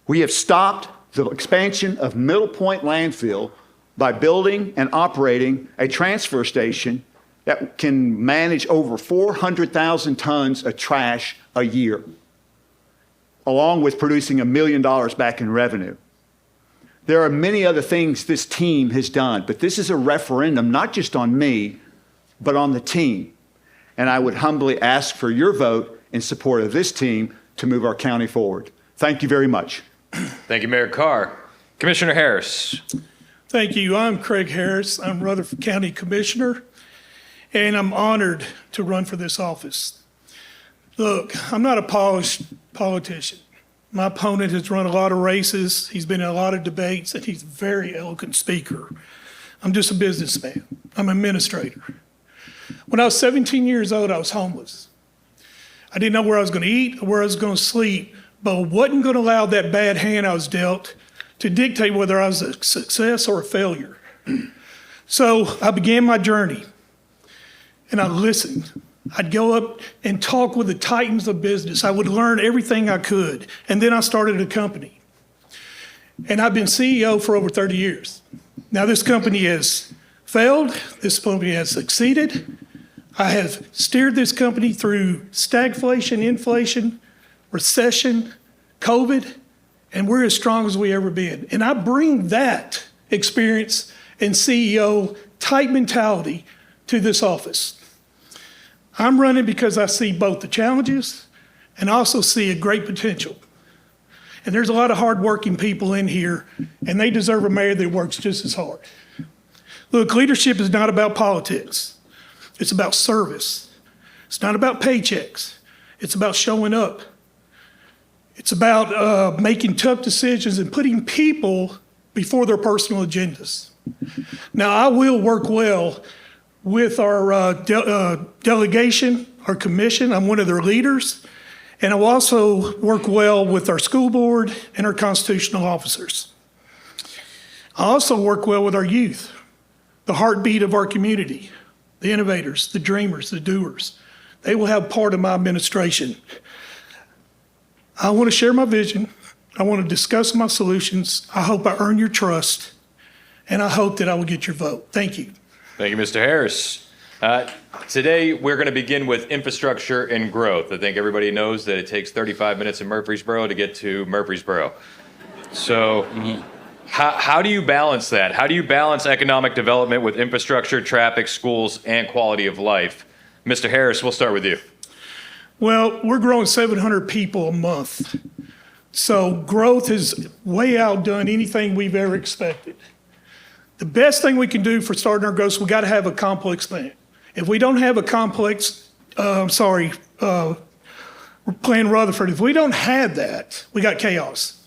We have stopped the expansion of Middle Point Landfill by building and operating a transfer station that can manage over 400,000 tons of trash a year, along with producing $1 million back in revenue. There are many other things this team has done, but this is a referendum not just on me, but on the team. and I would humbly ask for your vote in support of this team to move our county forward. Thank you very much. Thank you, Mayor Carr. Commissioner Harris. Thank you. I'm Craig Harris. I'm Rutherford County Commissioner, and I'm honored to run for this office. Look, I'm not a polished politician. My opponent has run a lot of races. He's been in a lot of debates, and he's a very eloquent speaker. I'm just a businessman. I'm an administrator. When I was 17 years old, I was homeless. I didn't know where I was going to eat or where I was going to sleep, but I wasn't going to allow that bad hand I was dealt to dictate whether I was a success or a failure. So I began my journey, and I listened. I'd go up and talk with the titans of business. I would learn everything I could, and then I started a company. And I've been CEO for over 30 years. Now this company has failed. This company has succeeded. I have steered this company through stagflation, inflation, recession, COVID, and we're as strong as we ever been. And I bring that experience and CEO type mentality to this office. I'm running because I see both the challenges and also see a great potential. And there's a lot of hardworking people in here, and they deserve a mayor that works just as hard. Look, leadership is not about politics. It's about service. It's not about paychecks. It's about showing up. It's about making tough decisions and putting people before their personal agendas. Now, I will work well with our delegation, our commission. I'm one of their leaders. And I will also work well with our school board and our constitutional officers. I also work well with our youth, the heartbeat of our community, the innovators, the dreamers, the doers. They will have part of my administration. I want to share my vision. I want to discuss my solutions. I hope I earn your trust, and I hope that I will get your vote. Thank you. Thank you, Mr. Harris. Today, we're going to begin with infrastructure and growth. I think everybody knows that it takes 35 minutes in Murfreesboro to get to Murfreesboro. So how do you balance that? How do you balance economic development with infrastructure, traffic, schools, and quality of life? Mr. Harris, we'll start with you. Well, we're growing 700 people a month. So growth has way outdone anything we've ever expected. The best thing we can do for starting our growth is we got to have a complex plan. If we don't have a complex, Plan Rutherford, if we don't have that, we got chaos.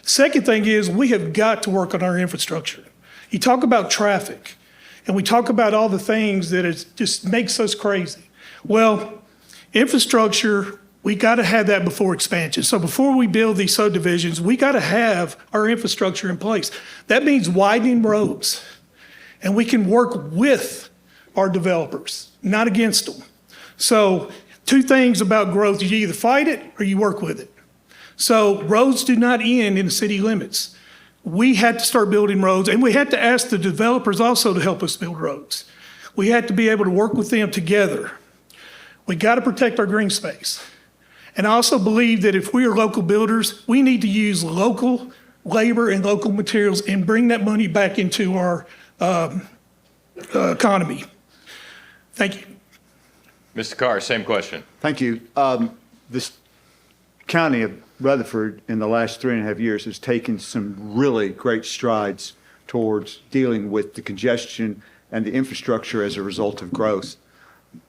Second thing is we have got to work on our infrastructure. You talk about traffic, and we talk about all the things that it just makes us crazy. Well, infrastructure, we got to have that before expansion. So before we build these subdivisions, we got to have our infrastructure in place. That means widening roads, and we can work with our developers, not against them. So two things about growth: you either fight it or you work with it. So roads do not end in the city limits. We had to start building roads, and we had to ask the developers also to help us build roads. We had to be able to work with them together. We got to protect our green space. And I also believe that if we are local builders, we need to use local labor and local materials and bring that money back into our economy. Thank you. Mr. Carr, same question. Thank you. This county of Rutherford in the last 3.5 years has taken some really great strides towards dealing with the congestion and the infrastructure as a result of growth.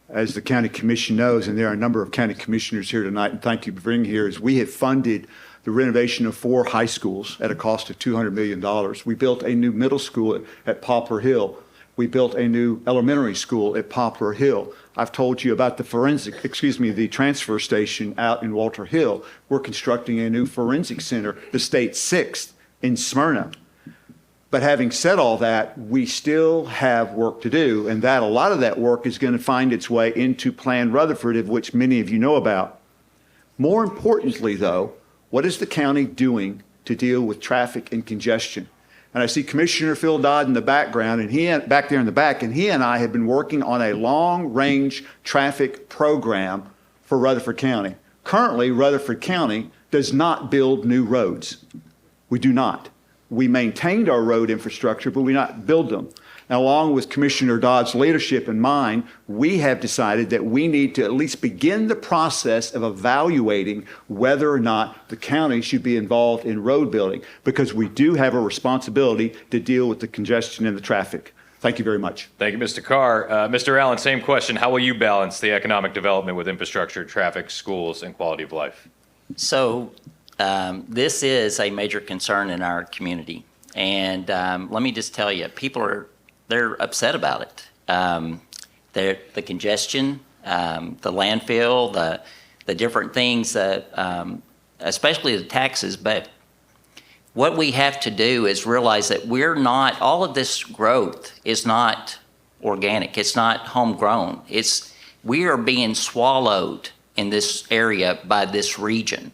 As the county commission knows, and there are a number of county commissioners here tonight, and thank you for being here, is we have funded the renovation of 4 high schools at a cost of $200 million. We built a new middle school at Poplar Hill. We built a new elementary school at Poplar Hill. I've told you about the transfer station out in Walter Hill. We're constructing a new forensic center, the state's 6th in Smyrna. But having said all that, we still have work to do, and a lot of that work is going to find its way into Plan Rutherford, of which many of you know about. More importantly, though, what is the county doing to deal with traffic and congestion? And I see Commissioner Phil Dodd in the background, and back there in the back, and he and I have been working on a long-range traffic program for Rutherford County. Currently, Rutherford County does not build new roads. We do not. We maintained our road infrastructure, but we not build them. And along with Commissioner Dodd's leadership and mine, we have decided that we need to at least begin the process of evaluating whether or not the county should be involved in road building, because we do have a responsibility to deal with the congestion and the traffic. Thank you very much. Thank you, Mr. Carr. Mr. Allen, same question. How will you balance the economic development with infrastructure, traffic, schools, and quality of life? So this is a major concern in our community. And let me just tell you, they're upset about it. The congestion, the landfill, the different things, especially the taxes. But what we have to do is realize that all of this growth is not organic. It's not homegrown. We are being swallowed in this area by this region.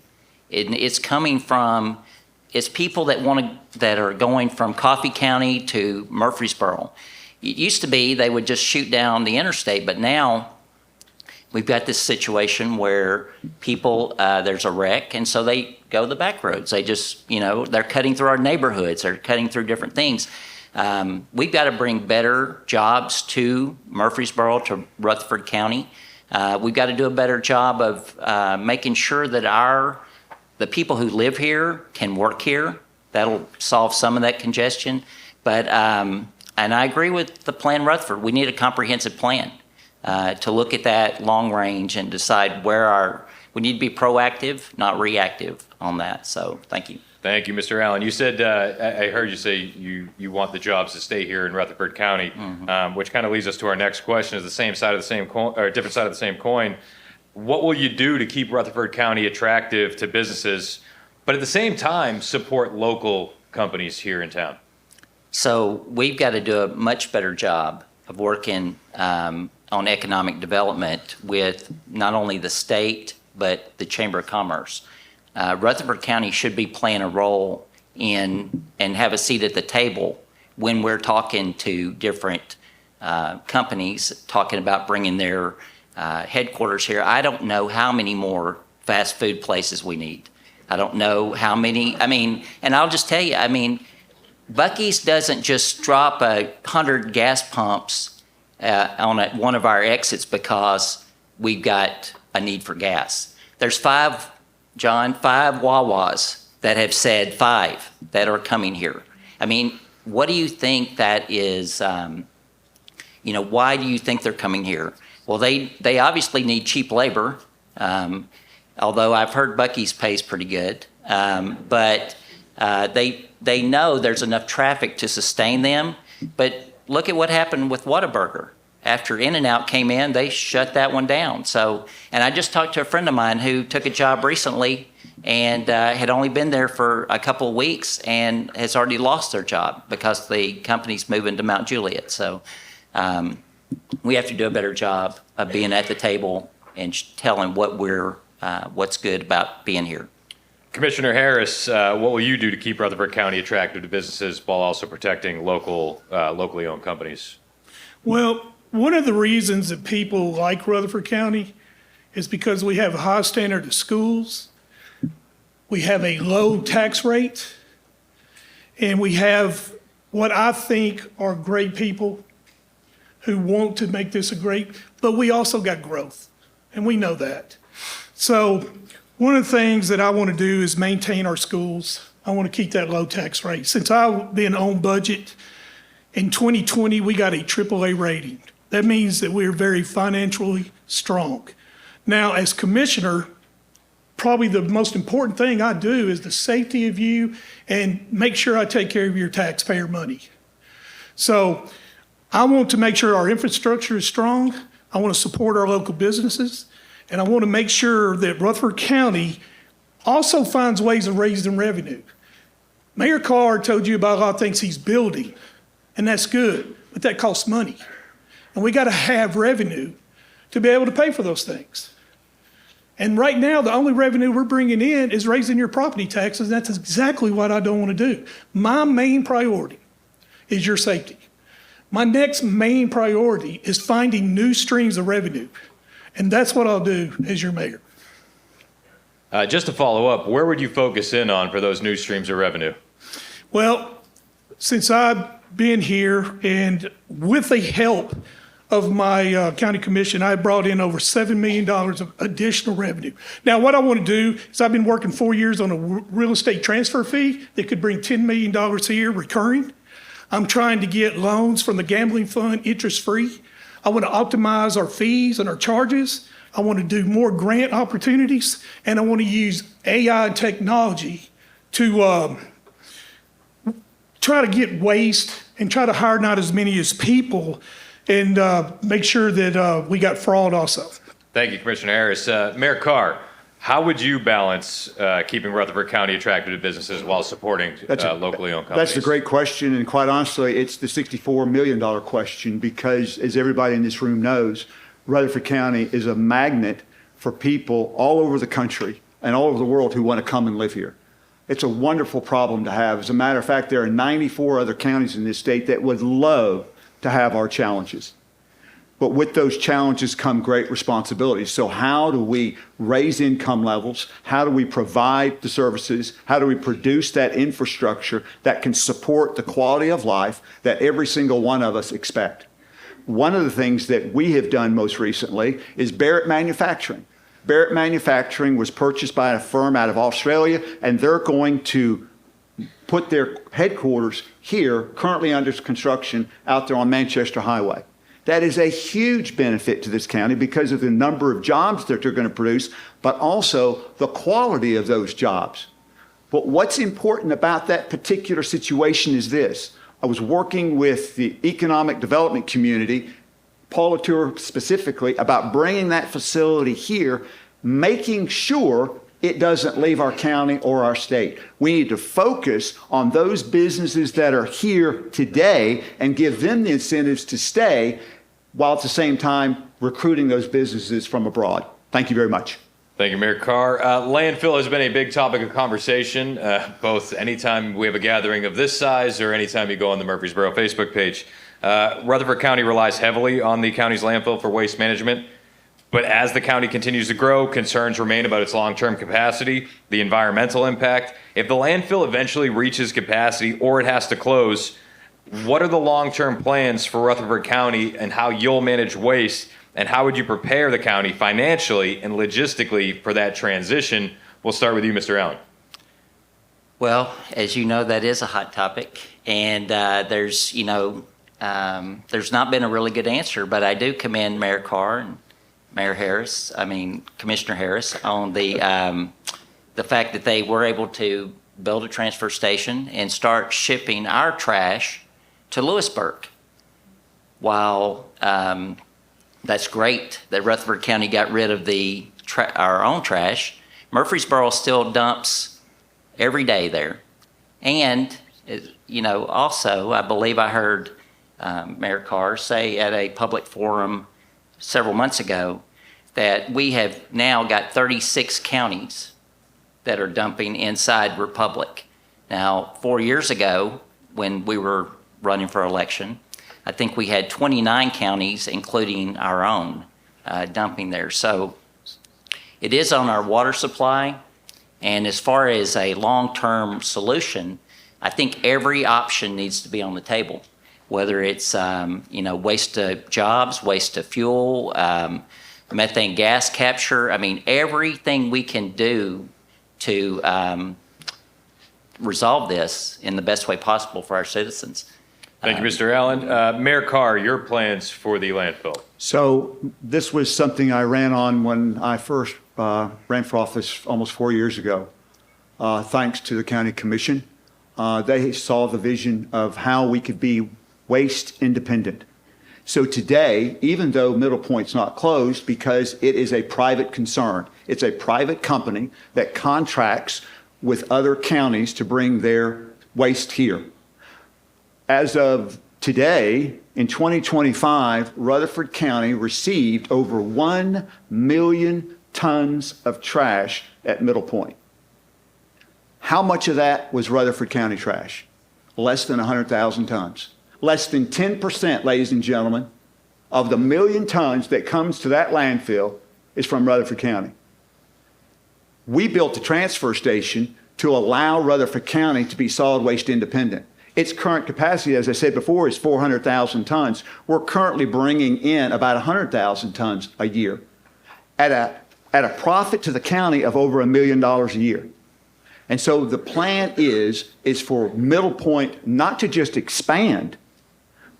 It's coming from, it's people that are going from Coffee County to Murfreesboro. It used to be they would just shoot down the interstate, but now we've got this situation where people, there's a wreck, and so they go the back roads. They just, they're cutting through our neighborhoods. They're cutting through different things. We've got to bring better jobs to Murfreesboro, to Rutherford County. We've got to do a better job of making sure that the people who live here can work here. That'll solve some of that congestion. But, and I agree with the Plan Rutherford. We need a comprehensive plan to look at that long range and decide we need to be proactive, not reactive on that. So thank you. Thank you, Mr. Allen. You said, I heard you say you want the jobs to stay here in Rutherford County, which kind of leads us to our next question. Is the same side of the same coin, or different side of the same coin? What will you do to keep Rutherford County attractive to businesses, but at the same time support local companies here in town? So we've got to do a much better job of working on economic development with not only the state, but the Chamber of Commerce. Rutherford County should be playing a role in and have a seat at the table when we're talking to different companies, talking about bringing their headquarters here. I don't know how many more fast food places we need. I don't know how many, and I'll just tell you, Buc-ee's doesn't just drop 100 gas pumps on one of our exits because we've got a need for gas. There's five Wawas that have said that are coming here. What do you think that is, why do you think they're coming here? Well, they obviously need cheap labor, although I've heard Buc-ee's pays pretty good. But they know there's enough traffic to sustain them. But look at what happened with Whataburger. After In-N-Out came in, they shut that one down. And I just talked to a friend of mine who took a job recently and had only been there for a couple of weeks and has already lost their job because the company's moving to Mount Juliet. So we have to do a better job of being at the table and telling what's good about being here. Commissioner Harris, what will you do to keep Rutherford County attractive to businesses while also protecting locally owned companies? Well, one of the reasons that people like Rutherford County is because we have a high standard of schools, we have a low tax rate, and we have what I think are great people who want to make this but we also got growth, and we know that. So one of the things that I want to do is maintain our schools. I want to keep that low tax rate. Since I've been on budget, in 2020, we got a AAA rating. That means that we're very financially strong. Now, as commissioner, probably the most important thing I do is the safety of you and make sure I take care of your taxpayer money. So I want to make sure our infrastructure is strong. I want to support our local businesses. And I want to make sure that Rutherford County also finds ways of raising revenue. Mayor Carr told you about a lot of things he's building, and that's good, but that costs money. And we got to have revenue to be able to pay for those things. And right now, the only revenue we're bringing in is raising your property taxes. That's exactly what I don't want to do. My main priority is your safety. My next main priority is finding new streams of revenue. And that's what I'll do as your mayor. Just to follow up, where would you focus in on for those new streams of revenue? Well, since I been here, and with the help of my county commission, I brought in over $7 million of additional revenue. Now, what I want to do is I've been working 4 years on a real estate transfer fee that could bring $10 million a year recurring. I'm trying to get loans from the gambling fund interest-free. I want to optimize our fees and our charges. I want to do more grant opportunities, and I want to use AI and technology to try to get waste and try to hire not as many as people, and make sure that we got fraud also. Thank you, Commissioner Harris. Mayor Carr, how would you balance keeping Rutherford County attractive to businesses while supporting locally owned companies? That's a great question, and quite honestly, it's the $64 million question because, as everybody in this room knows, Rutherford County is a magnet for people all over the country and all over the world who want to come and live here. It's a wonderful problem to have. As a matter of fact, there are 94 other counties in this state that would love to have our challenges. But with those challenges come great responsibilities. So how do we raise income levels? How do we provide the services? How do we produce that infrastructure that can support the quality of life that every single one of us expect? One of the things that we have done most recently is Barrett Manufacturing. Barrett Manufacturing was purchased by a firm out of Australia, and they're going to put their headquarters here, currently under construction, out there on Manchester Highway. That is a huge benefit to this county because of the number of jobs that they're going to produce, but also the quality of those jobs. But what's important about that particular situation is this. I was working with the economic development community, Paul Latour specifically, about bringing that facility here, making sure it doesn't leave our county or our state. We need to focus on those businesses that are here today and give them the incentives to stay, while at the same time recruiting those businesses from abroad. Thank you very much. Thank you, Mayor Carr. Landfill has been a big topic of conversation, both anytime we have a gathering of this size or anytime you go on the Murfreesboro Facebook page. Rutherford County relies heavily on the county's landfill for waste management. But as the county continues to grow, concerns remain about its long-term capacity, the environmental impact. If the landfill eventually reaches capacity or it has to close, what are the long-term plans for Rutherford County and how you'll manage waste, and how would you prepare the county financially and logistically for that transition? We'll start with you, Mr. Allen. Well, as you know, that is a hot topic, and there's not been a really good answer, but I do commend Mayor Carr and Commissioner Harris on the fact that they were able to build a transfer station and start shipping our trash to Lewisburg. While that's great that Rutherford County got rid of our own trash, Murfreesboro still dumps every day there. And, also, I believe I heard Mayor Carr say at a public forum several months ago that we have now got 36 counties that are dumping inside Republic. Now, 4 years ago, when we were running for election, I think we had 29 counties, including our own, dumping there. So it is on our water supply. And as far as a long-term solution, I think every option needs to be on the table, whether it's, waste to jobs, waste to fuel, methane gas capture. I mean, everything we can do to resolve this in the best way possible for our citizens. Thank you, Mr. Allen. Mayor Carr, your plans for the landfill. So this was something I ran on when I first ran for office almost 4 years ago, thanks to the county commission. They saw the vision of how we could be waste independent. So today, even though Middle Point's not closed because it is a private concern, it's a private company that contracts with other counties to bring their waste here. As of today, in 2025, Rutherford County received over 1 million tons of trash at Middle Point. How much of that was Rutherford County trash? Less than 100,000 tons. Less than 10%, ladies and gentlemen, of the 1 million tons that comes to that landfill is from Rutherford County. We built a transfer station to allow Rutherford County to be solid waste independent. Its current capacity, as I said before, is 400,000 tons. We're currently bringing in about 100,000 tons a year at a profit to the county of over $1 million a year. And so the plan is for Middle Point not to just expand,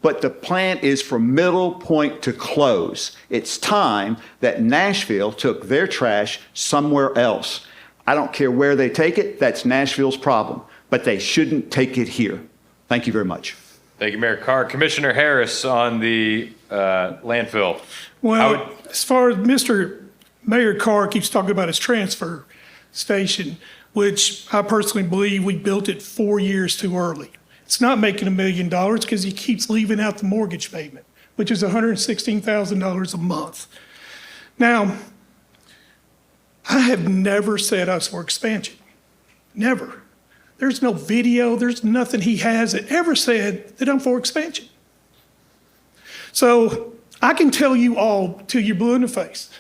but the plan is for Middle Point to close. It's time that Nashville took their trash somewhere else. I don't care where they take it, that's Nashville's problem, but they shouldn't take it here. Thank you very much. Thank you, Mayor Carr. Commissioner Harris on the landfill. Well, as far as Mr. Mayor Carr keeps talking about his transfer station, which I personally believe we built it 4 years too early. It's not making $1 million because he keeps leaving out the mortgage payment, which is $116,000 a month. Now, I have never said I was for expansion. Never. There's no video, there's nothing he has that ever said that I'm for expansion. So I can tell you all till you're blue in the face,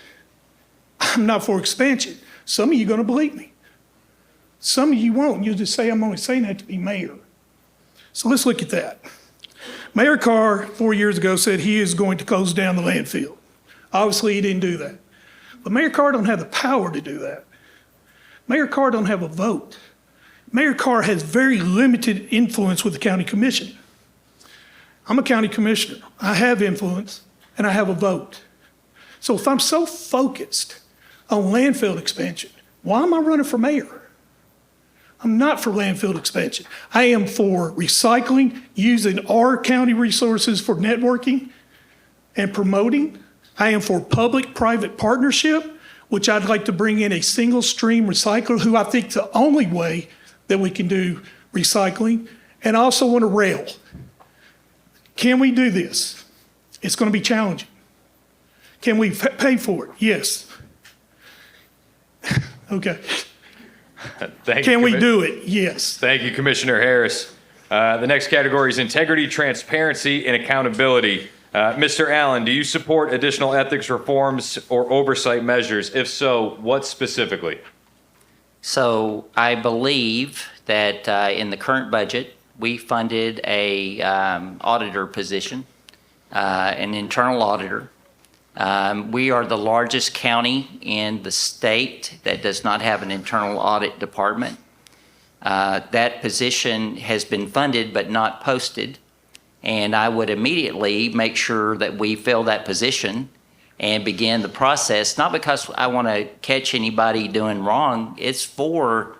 I'm not for expansion. Some of you are going to believe me. Some of you won't. You'll just say I'm only saying that to be mayor. So let's look at that. Mayor Carr 4 years ago said he is going to close down the landfill. Obviously, he didn't do that. But Mayor Carr don't have the power to do that. Mayor Carr don't have a vote. Mayor Carr has very limited influence with the county commission. I'm a county commissioner. I have influence and I have a vote. So if I'm so focused on landfill expansion, why am I running for mayor? I'm not for landfill expansion. I am for recycling, using our county resources for networking and promoting. I am for public-private partnership, which I'd like to bring in a single stream recycler who I think is the only way that we can do recycling. And I also want a rail. Can we do this? It's going to be challenging. Can we pay for it? Yes. Okay. Can we do it? Yes. Thank you, Commissioner Harris. The next category is integrity, transparency, and accountability. Mr. Allen, do you support additional ethics reforms or oversight measures? If so, what specifically? So I believe that in the current budget, we funded a auditor position, an internal auditor. We are the largest county in the state that does not have an internal audit department. That position has been funded but not posted. And I would immediately make sure that we fill that position and begin the process, not because I want to catch anybody doing wrong. It's for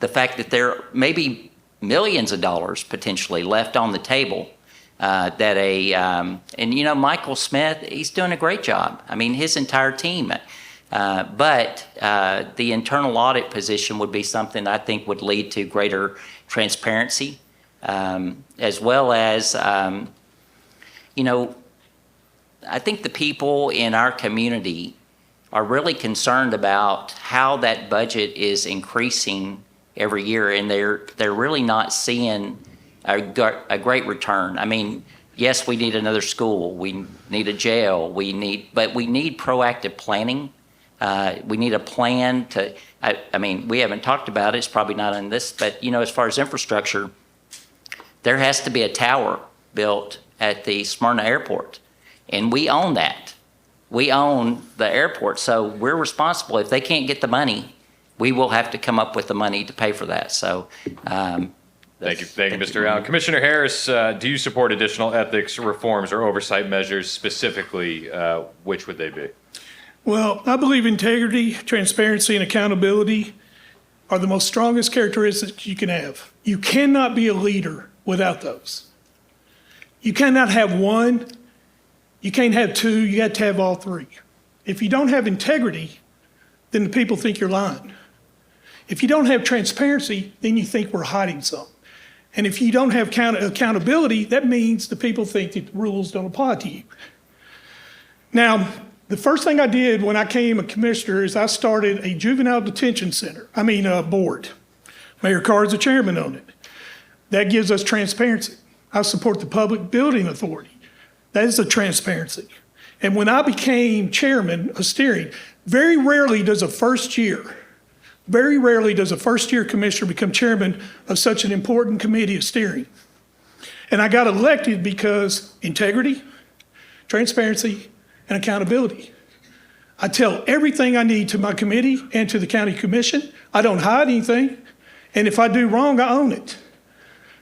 the fact that there may be millions of dollars potentially left on the table and you know, Michael Smith, he's doing a great job. I mean, his entire team. But the internal audit position would be something I think would lead to greater transparency, as well as, you know, I think the people in our community are really concerned about how that budget is increasing every year, and they're really not seeing a great return. I mean, yes, we need another school, we need a jail, but we need proactive planning. We need a plan to, I mean, we haven't talked about it, it's probably not on this, but you know, as far as infrastructure, there has to be a tower built at the Smyrna Airport, and we own that. We own the airport, so we're responsible. If they can't get the money, we will have to come up with the money to pay for that. So, Thank you, Mr. Allen. Commissioner Harris, do you support additional ethics reforms or oversight measures? Specifically, which would they be? Well, I believe integrity, transparency, and accountability are the most strongest characteristics you can have. You cannot be a leader without those. You cannot have one, you can't have two, you have to have all three. If you don't have integrity, then the people think you're lying. If you don't have transparency, then you think we're hiding something. And if you don't have accountability, that means the people think that the rules don't apply to you. Now, the first thing I did when I became a commissioner is I started a juvenile detention center, board. Mayor Carr is the chairman on it. That gives us transparency. I support the Public Building Authority. That is a transparency. And when I became chairman of steering, very rarely does a first year Very rarely does a first-year commissioner become chairman of such an important committee of steering. And I got elected because integrity, transparency, and accountability. I tell everything I need to my committee and to the county commission. I don't hide anything. And if I do wrong, I own it.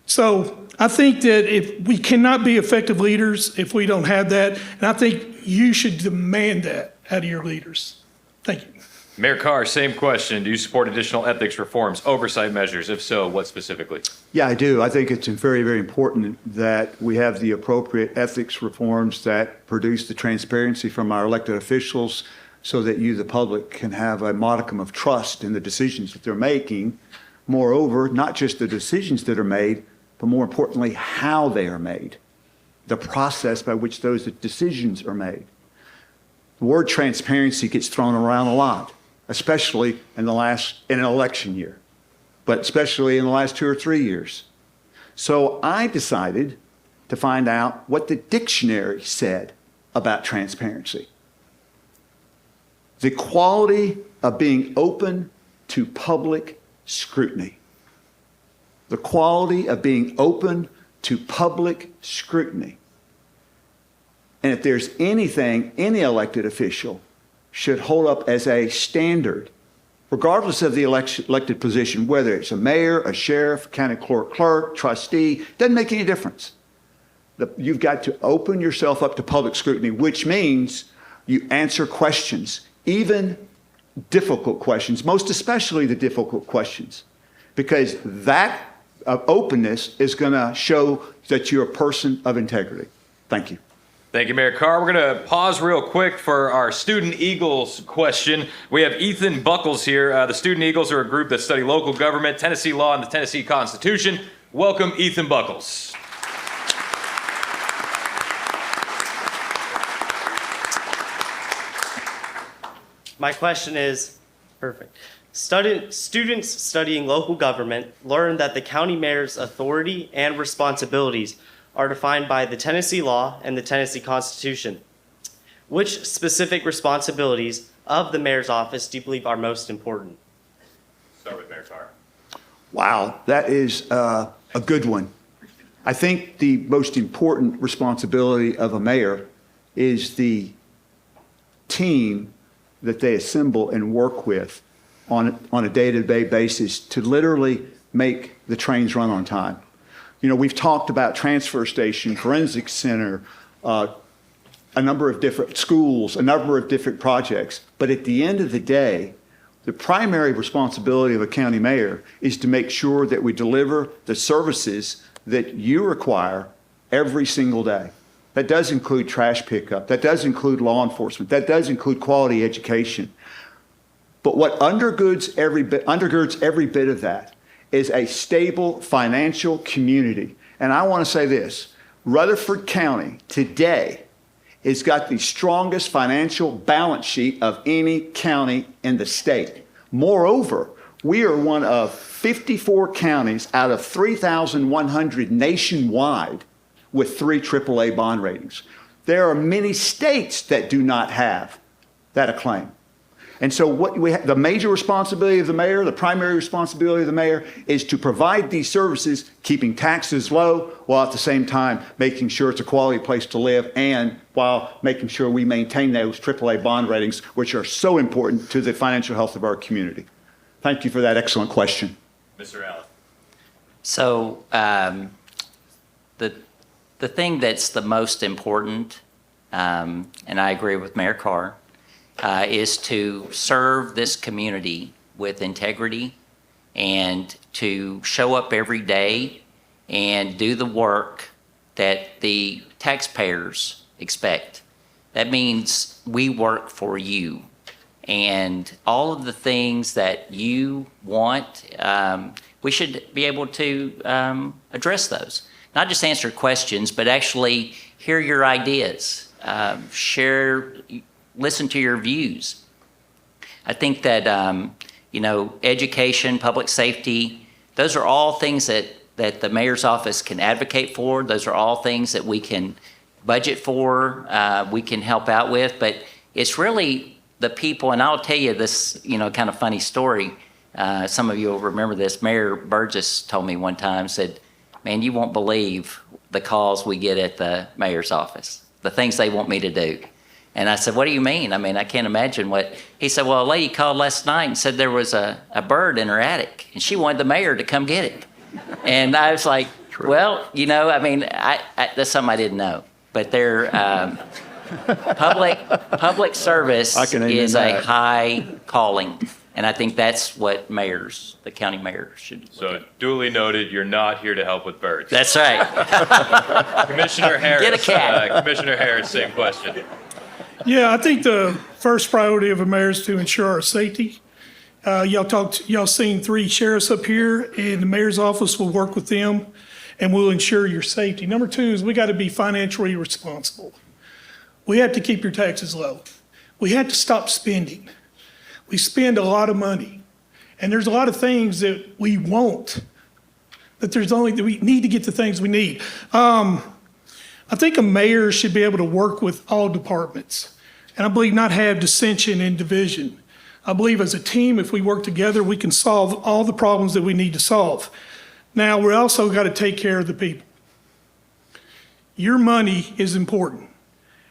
So I think that if we cannot be effective leaders if we don't have that, and I think you should demand that out of your leaders. Thank you. Mayor Carr, same question. Do you support additional ethics reforms, oversight measures? If so, what specifically? Yeah, I do. I think it's very, very important that we have the appropriate ethics reforms that produce the transparency from our elected officials so that you, the public, can have a modicum of trust in the decisions that they're making. Moreover, not just the decisions that are made, but more importantly, how they are made, the process by which those decisions are made. The word transparency gets thrown around a lot, especially in an election year, but especially in the last 2 or 3 years. So I decided to find out what the dictionary said about transparency. The quality of being open to public scrutiny. The quality of being open to public scrutiny. And if there's anything any elected official should hold up as a standard, regardless of the elected position, whether it's a mayor, a sheriff, county clerk, trustee, doesn't make any difference. You've got to open yourself up to public scrutiny, which means you answer questions, even difficult questions, most especially the difficult questions, because that openness is going to show that you're a person of integrity. Thank you. Thank you, Mayor Carr. We're going to pause real quick for our Student Eagles question. We have Ethan Buckles here. The Student Eagles are a group that study local government, Tennessee law, and the Tennessee Constitution. Welcome, Ethan Buckles. My question is, perfect. Students studying local government learn that the county mayor's authority and responsibilities are defined by the Tennessee law and the Tennessee Constitution. Which specific responsibilities of the mayor's office do you believe are most important? Start with Mayor Carr. Wow, that is a good one. I think the most important responsibility of a mayor is the team that they assemble and work with on a day-to-day basis to literally make the trains run on time. You know, we've talked about transfer station, forensic center, a number of different schools, a number of different projects. But at the end of the day, the primary responsibility of a county mayor is to make sure that we deliver the services that you require every single day. That does include trash pickup. That does include law enforcement. That does include quality education. But what undergirds every bit of that is a stable financial community. And I want to say this, Rutherford County today has got the strongest financial balance sheet of any county in the state. Moreover, we are one of 54 counties out of 3,100 nationwide with 3 AAA bond ratings. There are many states that do not have that acclaim. And so what we have, the major responsibility of the mayor, the primary responsibility of the mayor is to provide these services, keeping taxes low, while at the same time making sure it's a quality place to live and while making sure we maintain those AAA bond ratings, which are so important to the financial health of our community. Thank you for that excellent question. Mr. Allen. So the thing that's the most important, and I agree with Mayor Carr, is to serve this community with integrity and to show up every day and do the work that the taxpayers expect. That means we work for you. And all of the things that you want, we should be able to address those. Not just answer questions, but actually hear your ideas, listen to your views. I think that, education, public safety, those are all things that the mayor's office can advocate for. Those are all things that we can budget for, we can help out with, but it's really the people, and I'll tell you this, kind of funny story. Some of you will remember this. Mayor Burgess told me one time, said, man, you won't believe the calls we get at the mayor's office, the things they want me to do. And I said, what do you mean? I mean, I can't imagine what. He said, well, a lady called last night and said there was a bird in her attic, and she wanted the mayor to come get it. And I was like, well, you know, I mean, I that's something I didn't know. But they're public service is a high calling. And I think that's what mayors, the county mayors should. So duly noted, you're not here to help with birds. That's right. Commissioner Harris. Get a cat. Commissioner Harris, same question. Yeah, I think the first priority of a mayor is to ensure our safety. Y'all seen 3 sheriffs up here, and the mayor's office will work with them and will ensure your safety. Number 2 is we got to be financially responsible. We have to keep your taxes low. We have to stop spending. We spend a lot of money, and there's a lot of things that we want, but there's only that we need to get the things we need. I think a mayor should be able to work with all departments, and I believe not have dissension and division. I believe as a team, if we work together, we can solve all the problems that we need to solve. Now, we also got to take care of the people. Your money is important.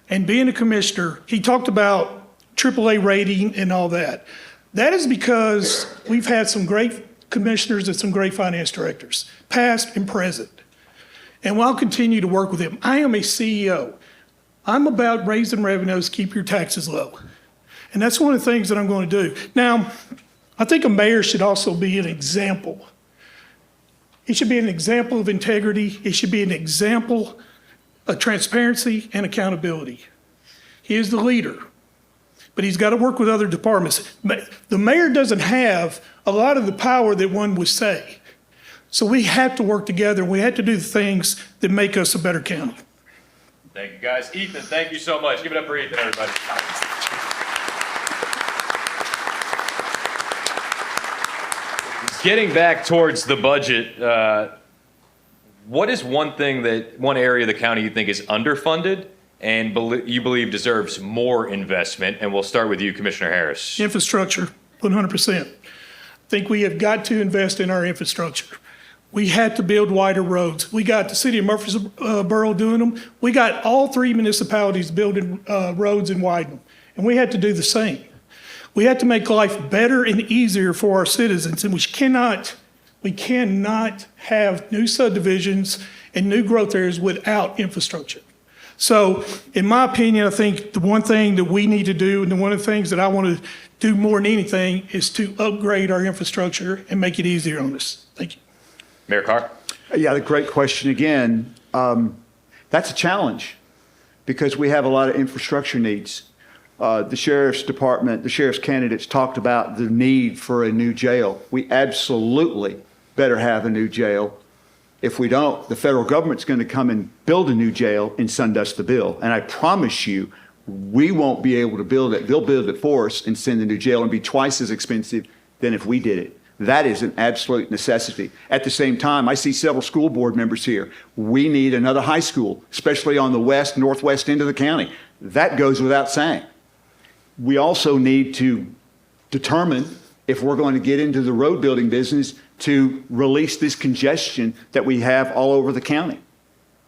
And being a commissioner, he talked about AAA rating and all that. That is because we've had some great commissioners and some great finance directors, past and present. And I'll continue to work with them. I am a CEO. I'm about raising revenues, keep your taxes low. And that's one of the things that I'm going to do. Now, I think a mayor should also be an example. He should be an example of integrity. He should be an example of transparency and accountability. He is the leader, but he's got to work with other departments. The mayor doesn't have a lot of the power that one would say. So we have to work together. We have to do the things that make us a better county. Thank you, guys. Ethan, thank you so much. Give it up for Ethan, everybody. Getting back towards the budget, what is one area of the county you think is underfunded and you believe deserves more investment? And we'll start with you, Commissioner Harris. Infrastructure, 100%. I think we have got to invest in our infrastructure. We had to build wider roads. We got the city of Murfreesboro doing them. We got all 3 municipalities building roads and widening, and we had to do the same. We had to make life better and easier for our citizens, and we cannot have new subdivisions and new growth areas without infrastructure. So, in my opinion, I think the one thing that we need to do, and one of the things that I want to do more than anything, is to upgrade our infrastructure and make it easier on us. Thank you. Mayor Carr? Yeah, great question again. That's a challenge because we have a lot of infrastructure needs. The sheriff's department, the sheriff's candidates talked about the need for a new jail. We absolutely better have a new jail. If we don't, the federal government's going to come and build a new jail and send us the bill. And I promise you, we won't be able to build it. They'll build it for us and send a new jail and be twice as expensive than if we did it. That is an absolute necessity. At the same time, I see several school board members here. We need another high school, especially on the northwest end of the county. That goes without saying. We also need to determine if we're going to get into the road building business to release this congestion that we have all over the county.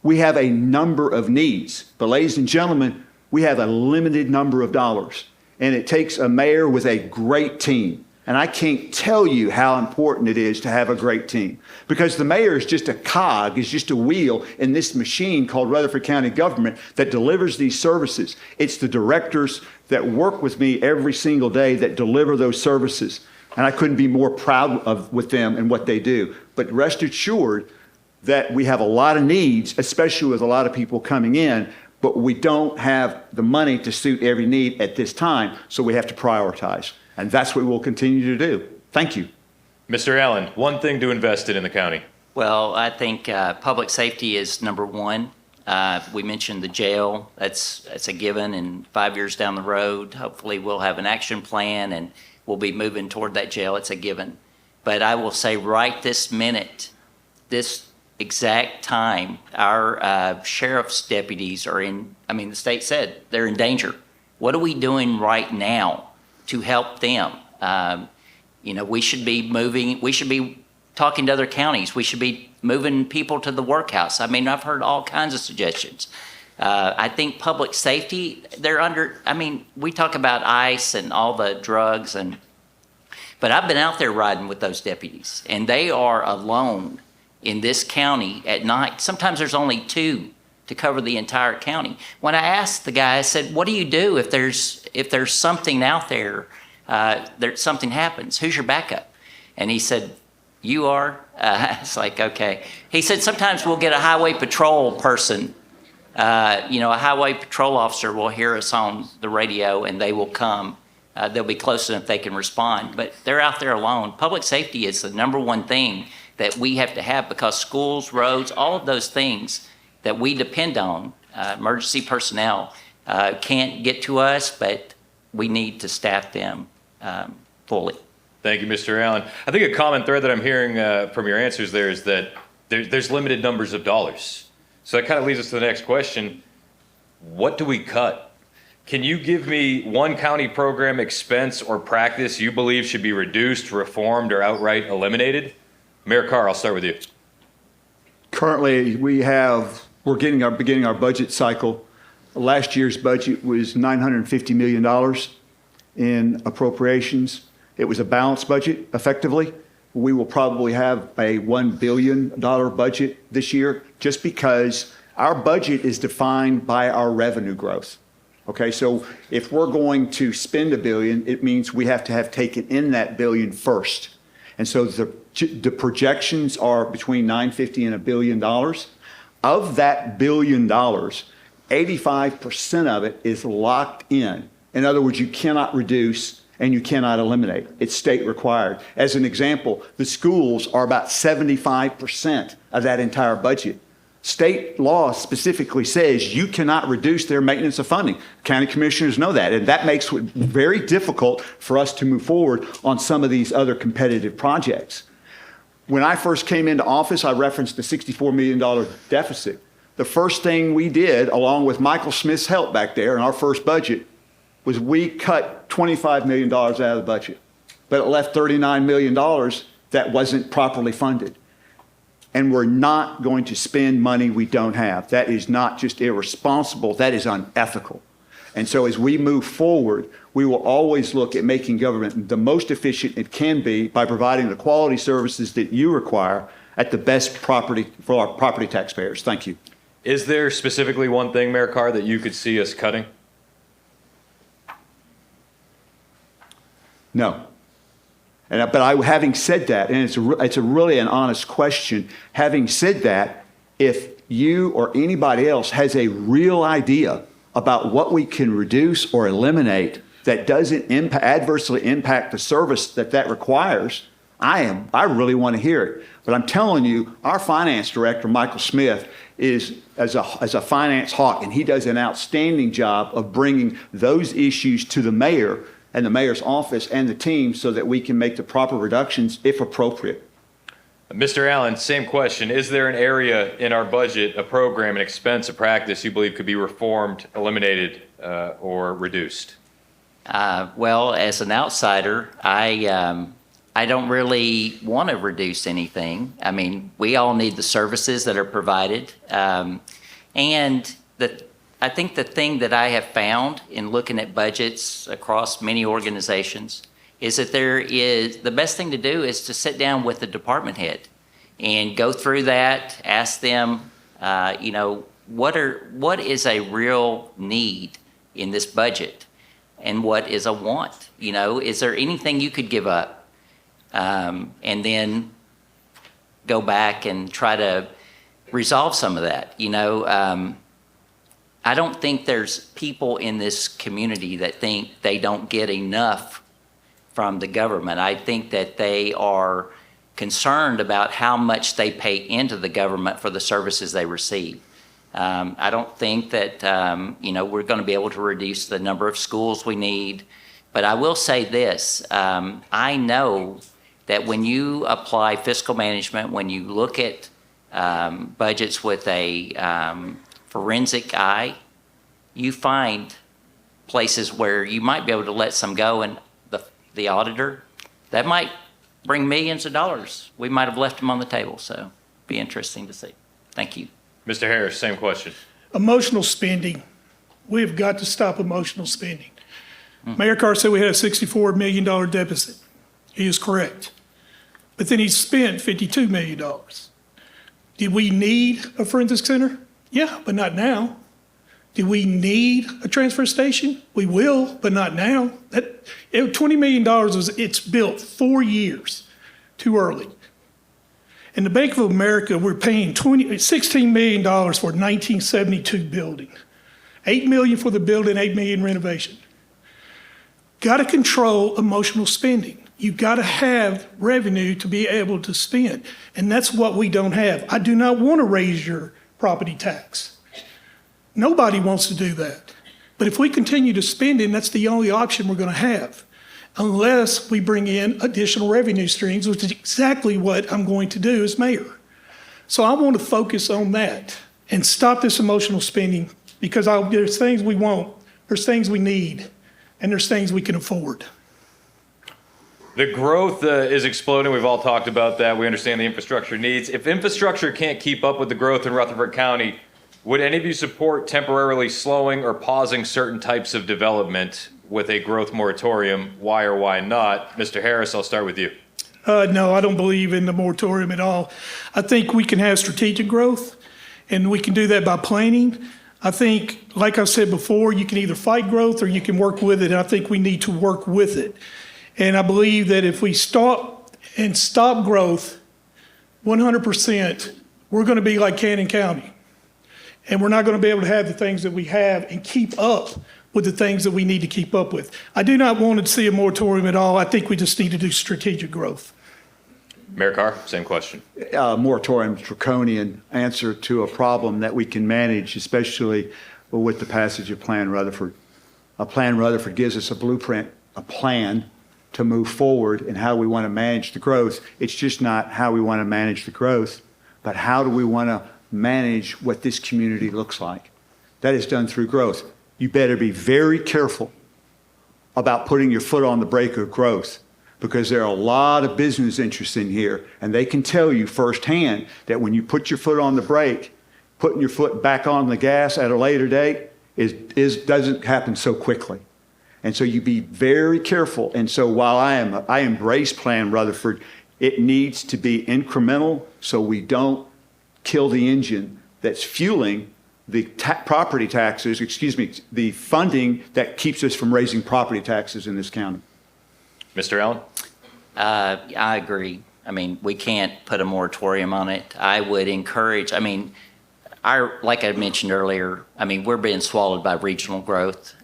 We have a number of needs, but ladies and gentlemen, we have a limited number of dollars, and it takes a mayor with a great team. And I can't tell you how important it is to have a great team, because the mayor is just a cog, is just a wheel in this machine called Rutherford County government that delivers these services. It's the directors that work with me every single day that deliver those services. And I couldn't be more proud with them and what they do. But rest assured that we have a lot of needs, especially with a lot of people coming in, but we don't have the money to suit every need at this time, so we have to prioritize. And that's what we'll continue to do. Thank you. Mr. Allen, one thing to invest in the county. Well, I think public safety is number one. We mentioned the jail. That's a given, and 5 years down the road, hopefully we'll have an action plan and we'll be moving toward that jail. It's a given. But I will say right this minute, this exact time, our sheriff's deputies are the state said they're in danger. What are we doing right now to help them? We should be moving, we should be talking to other counties. We should be moving people to the workhouse. I mean, I've heard all kinds of suggestions. I think public safety, we talk about ICE and all the drugs, but I've been out there riding with those deputies, and they are alone in this county at night. Sometimes there's only 2 to cover the entire county. When I asked the guy, I said, what do you do if there's something out there, something happens? Who's your backup? And he said, you are? It's like, okay. He said, sometimes we'll get a highway patrol person, a highway patrol officer will hear us on the radio and they will come. They'll be close enough they can respond, but they're out there alone. Public safety is the number one thing that we have to have, because schools, roads, all of those things that we depend on, emergency personnel, can't get to us, but we need to staff them fully. Thank you, Mr. Allen. I think a common thread that I'm hearing from your answers there is that there's limited numbers of dollars. So that kind of leads us to the next question. What do we cut? Can you give me one county program, expense, or practice you believe should be reduced, reformed, or outright eliminated? Mayor Carr, I'll start with you. Currently, we're beginning our budget cycle. Last year's budget was $950 million in appropriations. It was a balanced budget, effectively. We will probably have a $1 billion budget this year, just because our budget is defined by our revenue growth. Okay, so if we're going to spend $1 billion, it means we have to have taken in that billion first. And so the projections are between $950 and $1 billion. Of that $1 billion, 85% of it is locked in. In other words, you cannot reduce and you cannot eliminate. It's state required. As an example, the schools are about 75% of that entire budget. State law specifically says you cannot reduce their maintenance of funding. County commissioners know that, and that makes it very difficult for us to move forward on some of these other competitive projects. When I first came into office, I referenced the $64 million deficit. The first thing we did, along with Michael Smith's help back there in our first budget, was we cut $25 million out of the budget, but it left $39 million that wasn't properly funded. And we're not going to spend money we don't have. That is not just irresponsible, that is unethical. And so as we move forward, we will always look at making government the most efficient it can be by providing the quality services that you require at the best property for our property taxpayers. Thank you. Is there specifically one thing, Mayor Carr, that you could see us cutting? No. Having said that, and it's a really an honest question, having said that, if you or anybody else has a real idea about what we can reduce or eliminate that doesn't adversely impact the service that requires, I really want to hear it. But I'm telling you, our finance director, Michael Smith, is as a finance hawk, and he does an outstanding job of bringing those issues to the mayor and the mayor's office and the team so that we can make the proper reductions if appropriate. Mr. Allen, same question. Is there an area in our budget, a program, an expense, a practice you believe could be reformed, eliminated, or reduced? Well, as an outsider, I don't really want to reduce anything. I mean, we all need the services that are provided. I think the thing that I have found in looking at budgets across many organizations is that the best thing to do is to sit down with the department head and go through that, ask them, what is a real need in this budget and what is a want? Is there anything you could give up? And then go back and try to resolve some of that. I don't think there's people in this community that think they don't get enough from the government. I think that they are concerned about how much they pay into the government for the services they receive. I don't think that we're going to be able to reduce the number of schools we need. But I will say this, I know that when you apply fiscal management, when you look at budgets with a forensic eye, you find places where you might be able to let some go, and the auditor that might bring millions of dollars. We might have left them on the table, so be interesting to see. Thank you. Mr. Harris, same question. Emotional spending. We have got to stop emotional spending. Mayor Carr said we had a $64 million deficit. He is correct. But then he spent $52 million. Did we need a forensic center? Yeah, but not now. Do we need a transfer station? We will, but not now. $20 million it's built 4 years too early. In the Bank of America, we're paying $16 million for a 1972 building. $8 million for the building, $8 million renovation. Got to control emotional spending. You've got to have revenue to be able to spend. And that's what we don't have. I do not want to raise your property tax. Nobody wants to do that. But if we continue to spend it, that's the only option we're going to have, unless we bring in additional revenue streams, which is exactly what I'm going to do as mayor. So I want to focus on that and stop this emotional spending, because there's things we want, there's things we need, and there's things we can afford. The growth is exploding. We've all talked about that. We understand the infrastructure needs. If infrastructure can't keep up with the growth in Rutherford County, would any of you support temporarily slowing or pausing certain types of development with a growth moratorium? Why or why not? Mr. Harris, I'll start with you. No, I don't believe in the moratorium at all. I think we can have strategic growth, and we can do that by planning. I think, like I said before, you can either fight growth or you can work with it, and I think we need to work with it. And I believe that if we stop growth 100%, we're going to be like Cannon County. And we're not going to be able to have the things that we have and keep up with the things that we need to keep up with. I do not want to see a moratorium at all. I think we just need to do strategic growth. Mayor Carr, same question. Moratorium, draconian answer to a problem that we can manage, especially with the passage of Plan Rutherford. Plan Rutherford gives us a blueprint, a plan to move forward and how we want to manage the growth. It's just not how we want to manage the growth, but how do we want to manage what this community looks like. That is done through growth. You better be very careful about putting your foot on the brake of growth, because there are a lot of business interests in here, and they can tell you firsthand that when you put your foot on the brake, putting your foot back on the gas at a later date doesn't happen so quickly. And so you be very careful. And so while I embrace Plan Rutherford, it needs to be incremental so we don't kill the engine that's fueling the property taxes, the funding that keeps us from raising property taxes in this county. Mr. Allen? I agree. I mean, we can't put a moratorium on it. I would encourage, like I mentioned earlier, we're being swallowed by regional growth.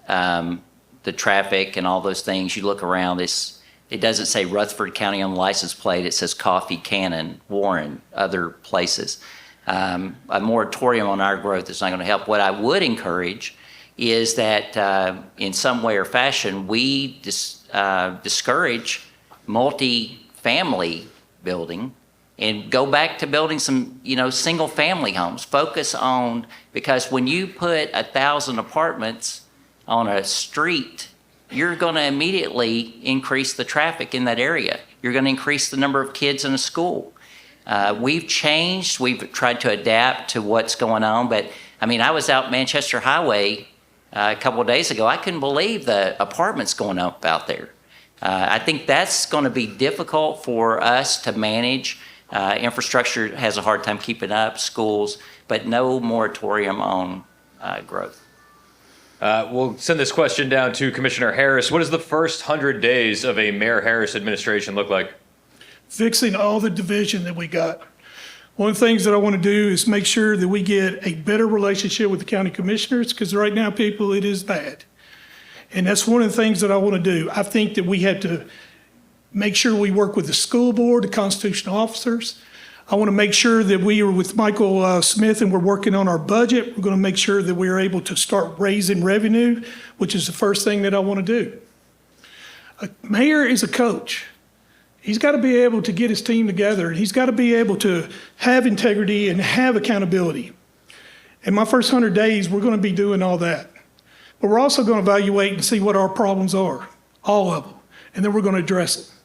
The traffic and all those things, you look around, it doesn't say Rutherford County on the license plate. It says Coffee, Cannon, Warren, other places. A moratorium on our growth is not going to help. What I would encourage is that in some way or fashion, we discourage multi-family building and go back to building some, single family homes. Focus on, because when you put 1,000 apartments on a street, you're going to immediately increase the traffic in that area. You're going to increase the number of kids in a school. We've changed. We've tried to adapt to what's going on. But, I was out Manchester Highway a couple of days ago. I couldn't believe the apartments going up out there. I think that's going to be difficult for us to manage. Infrastructure has a hard time keeping up, schools, but no moratorium on growth. We'll send this question down to Commissioner Harris. What does the first 100 days of a Mayor Harris administration look like? Fixing all the division that we got. One of the things that I want to do is make sure that we get a better relationship with the county commissioners, because right now, people, it is bad. And that's one of the things that I want to do. I think that we have to make sure we work with the school board, the constitutional officers. I want to make sure that we are with Michael Smith and we're working on our budget. We're going to make sure that we are able to start raising revenue, which is the first thing that I want to do. A mayor is a coach. He's got to be able to get his team together, and he's got to be able to have integrity and have accountability. In my first 100 days, we're going to be doing all that. But we're also going to evaluate and see what our problems are, all of them, and then we're going to address them.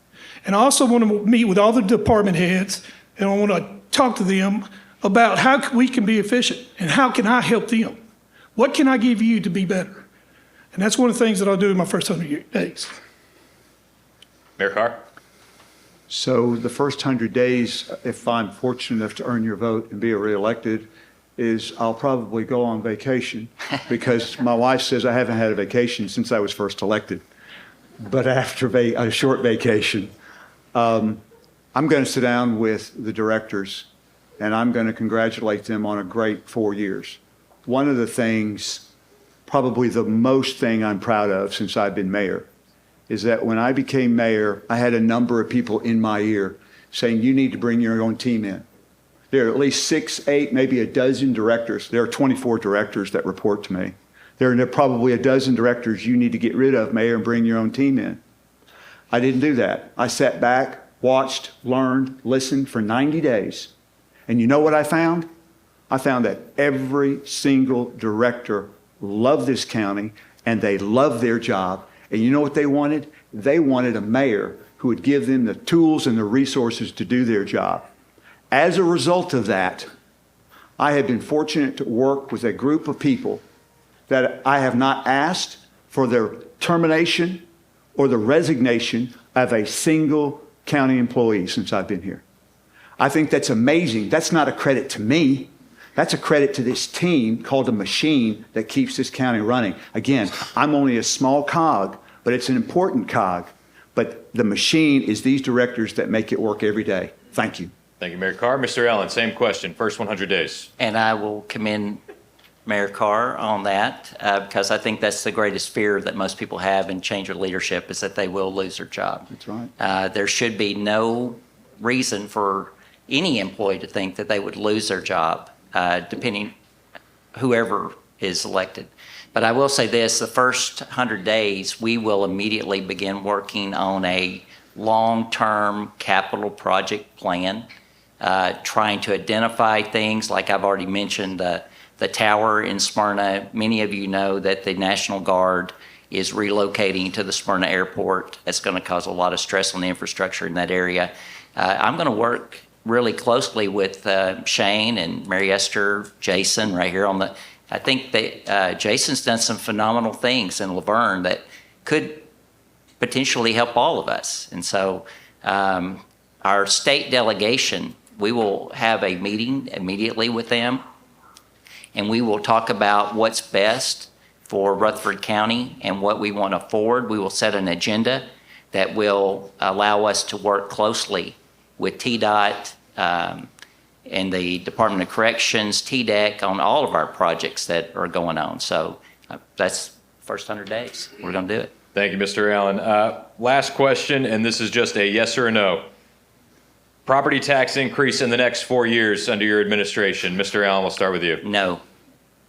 And I also want to meet with all the department heads, and I want to talk to them about how we can be efficient and how can I help them? What can I give you to be better? And that's one of the things that I'll do in my first 100 days. Mayor Carr? So the first 100 days, if I'm fortunate enough to earn your vote and be reelected, is I'll probably go on vacation because my wife says I haven't had a vacation since I was first elected. But after a short vacation, I'm going to sit down with the directors and I'm going to congratulate them on a great 4 years. One of the things, probably the most thing I'm proud of since I've been mayor, is that when I became mayor, I had a number of people in my ear saying, you need to bring your own team in. There are at least 6, 8, maybe a dozen directors. There are 24 directors that report to me. There are probably a dozen directors you need to get rid of, Mayor, and bring your own team in. I didn't do that. I sat back, watched, learned, listened for 90 days. And you know what I found? I found that every single director loved this county and they loved their job. And you know what they wanted? They wanted a mayor who would give them the tools and the resources to do their job. As a result of that, I have been fortunate to work with a group of people that I have not asked for their termination or the resignation of a single county employee since I've been here. I think that's amazing. That's not a credit to me. That's a credit to this team called a machine that keeps this county running. Again, I'm only a small cog, but it's an important cog. But the machine is these directors that make it work every day. Thank you. Thank you, Mayor Carr. Mr. Allen, same question. First 100 days. And I will commend Mayor Carr on that because I think that's the greatest fear that most people have in change of leadership is that they will lose their job. That's right. There should be no reason for any employee to think that they would lose their job, depending whoever is elected. But I will say this, the first 100 days, we will immediately begin working on a long-term capital project plan, trying to identify things like I've already mentioned, the tower in Smyrna. Many of you know that the National Guard is relocating to the Smyrna airport. That's going to cause a lot of stress on the infrastructure in that area. I'm going to work really closely with Shane and Mary Esther, Jason right here on the, I think that Jason's done some phenomenal things in Laverne that could potentially help all of us. And so our state delegation, we will have a meeting immediately with them and we will talk about what's best for Rutherford County and what we want to forward. We will set an agenda that will allow us to work closely with TDOT and the Department of Corrections, TDEC, on all of our projects that are going on. So that's first 100 days. We're going to do it. Thank you, Mr. Allen. Last question, and this is just a yes or a no. Property tax increase in the next 4 years under your administration. Mr. Allen, we'll start with you. No.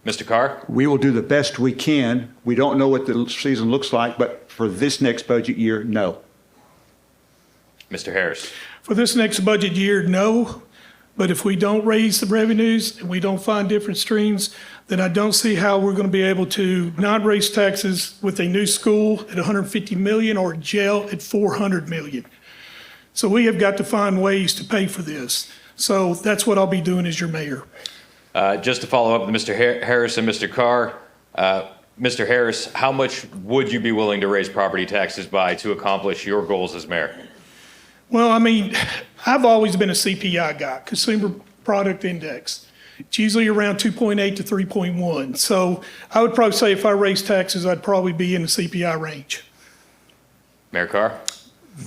Mr. Carr? We will do the best we can. We don't know what the season looks like, but for this next budget year, no. Mr. Harris? For this next budget year, no. But if we don't raise the revenues and we don't find different streams, then I don't see how we're going to be able to not raise taxes with a new school at $150 million or a jail at $400 million. So we have got to find ways to pay for this. So that's what I'll be doing as your mayor. Just to follow up with Mr. Harris and Mr. Carr, Mr. Harris, how much would you be willing to raise property taxes by to accomplish your goals as mayor? Well, I mean, I've always been a CPI guy, Consumer Product Index. It's usually around 2.8 to 3.1. So I would probably say if I raise taxes, I'd probably be in the CPI range. Mayor Carr?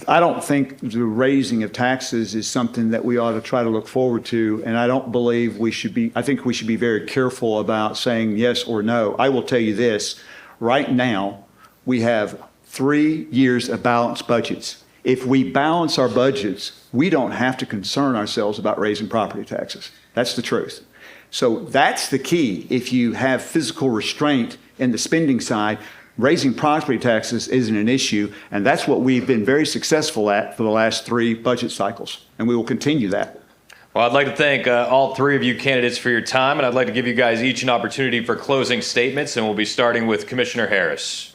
I don't think the raising of taxes is something that we ought to try to look forward to, and I don't believe we should be, I think we should be very careful about saying yes or no. I will tell you this, right now, we have 3 years of balanced budgets. If we balance our budgets, we don't have to concern ourselves about raising property taxes. That's the truth. So that's the key. If you have physical restraint in the spending side, raising property taxes isn't an issue, and that's what we've been very successful at for the last 3 budget cycles, and we will continue that. Well, I'd like to thank all 3 of you candidates for your time, and I'd like to give you guys each an opportunity for closing statements, and we'll be starting with Commissioner Harris.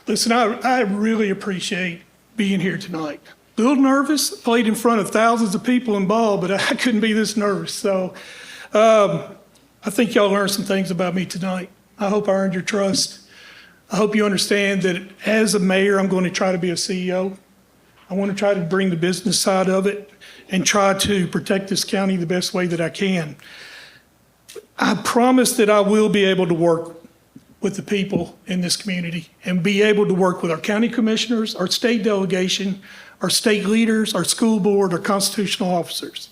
Listen, I really appreciate being here tonight. A little nervous, played in front of thousands of people in ball, but I couldn't be this nervous. So I think y'all learned some things about me tonight. I hope I earned your trust. I hope you understand that as a mayor, I'm going to try to be a CEO. I want to try to bring the business side of it and try to protect this county the best way that I can. I promise that I will be able to work with the people in this community and be able to work with our county commissioners, our state delegation, our state leaders, our school board, our constitutional officers.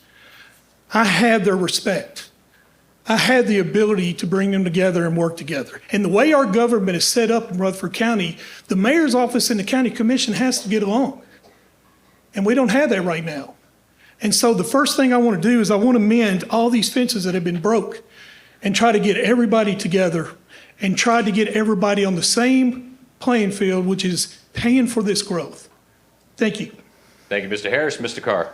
I have their respect. I had the ability to bring them together and work together. And the way our government is set up in Rutherford County, the mayor's office and the county commission has to get along. And we don't have that right now. And so the first thing I want to do is I want to mend all these fences that have been broke and try to get everybody together and try to get everybody on the same playing field, which is paying for this growth. Thank you. Thank you, Mr. Harris. Mr. Carr.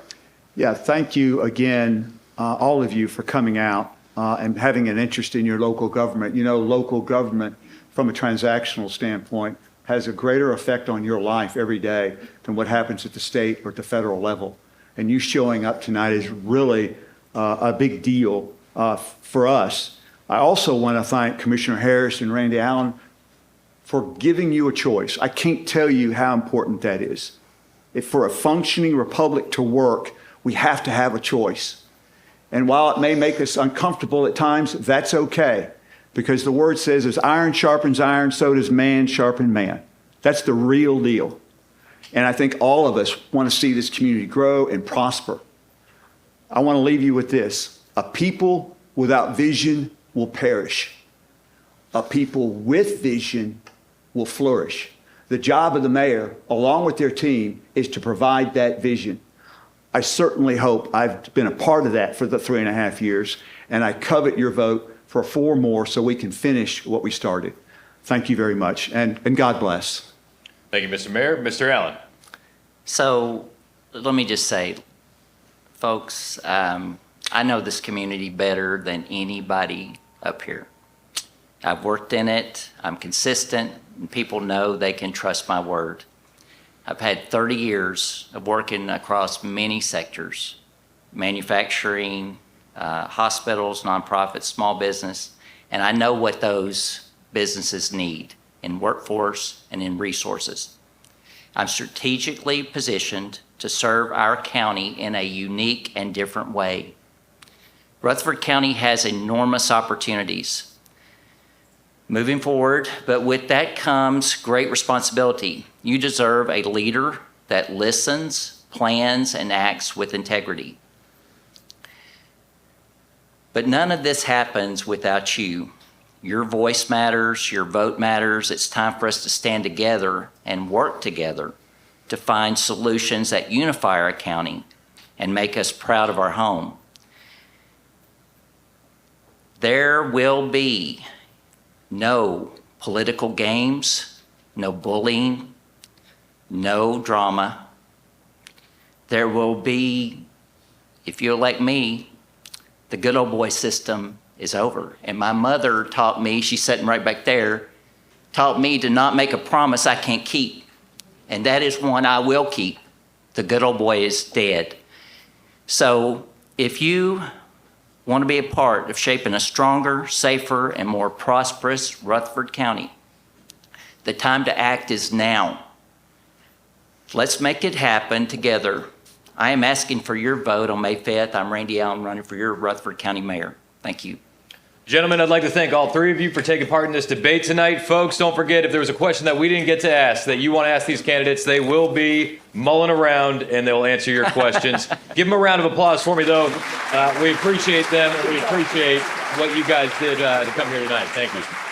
Yeah, thank you again, all of you, for coming out and having an interest in your local government. You know, local government, from a transactional standpoint, has a greater effect on your life every day than what happens at the state or at the federal level. And you showing up tonight is really a big deal for us. I also want to thank Commissioner Harris and Randy Allen for giving you a choice. I can't tell you how important that is. If for a functioning republic to work, we have to have a choice. And while it may make us uncomfortable at times, that's okay. Because the word says, as iron sharpens iron, so does man sharpen man. That's the real deal. And I think all of us want to see this community grow and prosper. I want to leave you with this. A people without vision will perish. A people with vision will flourish. The job of the mayor, along with their team, is to provide that vision. I certainly hope I've been a part of that for the 3.5 years, and I covet your vote for 4 more so we can finish what we started. Thank you very much, and God bless. Thank you, Mr. Mayor. Mr. Allen. So let me just say, folks, I know this community better than anybody up here. I've worked in it. I'm consistent, and people know they can trust my word. I've had 30 years of working across many sectors: manufacturing, hospitals, nonprofits, small business, and I know what those businesses need in workforce and in resources. I'm strategically positioned to serve our county in a unique and different way. Rutherford County has enormous opportunities moving forward, but with that comes great responsibility. You deserve a leader that listens, plans, and acts with integrity. But none of this happens without you. Your voice matters, your vote matters. It's time for us to stand together and work together to find solutions that unify our county and make us proud of our home. There will be no political games, no bullying, no drama. There will be, if you elect me, the good old boy system is over. And my mother taught me, she's sitting right back there, taught me to not make a promise I can't keep. And that is one I will keep. The good old boy is dead. So if you want to be a part of shaping a stronger, safer, and more prosperous Rutherford County, the time to act is now. Let's make it happen together. I am asking for your vote on May 5th. I'm Randy Allen, running for your Rutherford County Mayor. Thank you. Gentlemen, I'd like to thank all 3 of you for taking part in this debate tonight. Folks, don't forget, if there was a question that we didn't get to ask that you want to ask these candidates, they will be mulling around and they'll answer your questions. Give them a round of applause for me, though. We appreciate them and we appreciate what you guys did to come here tonight. Thank you.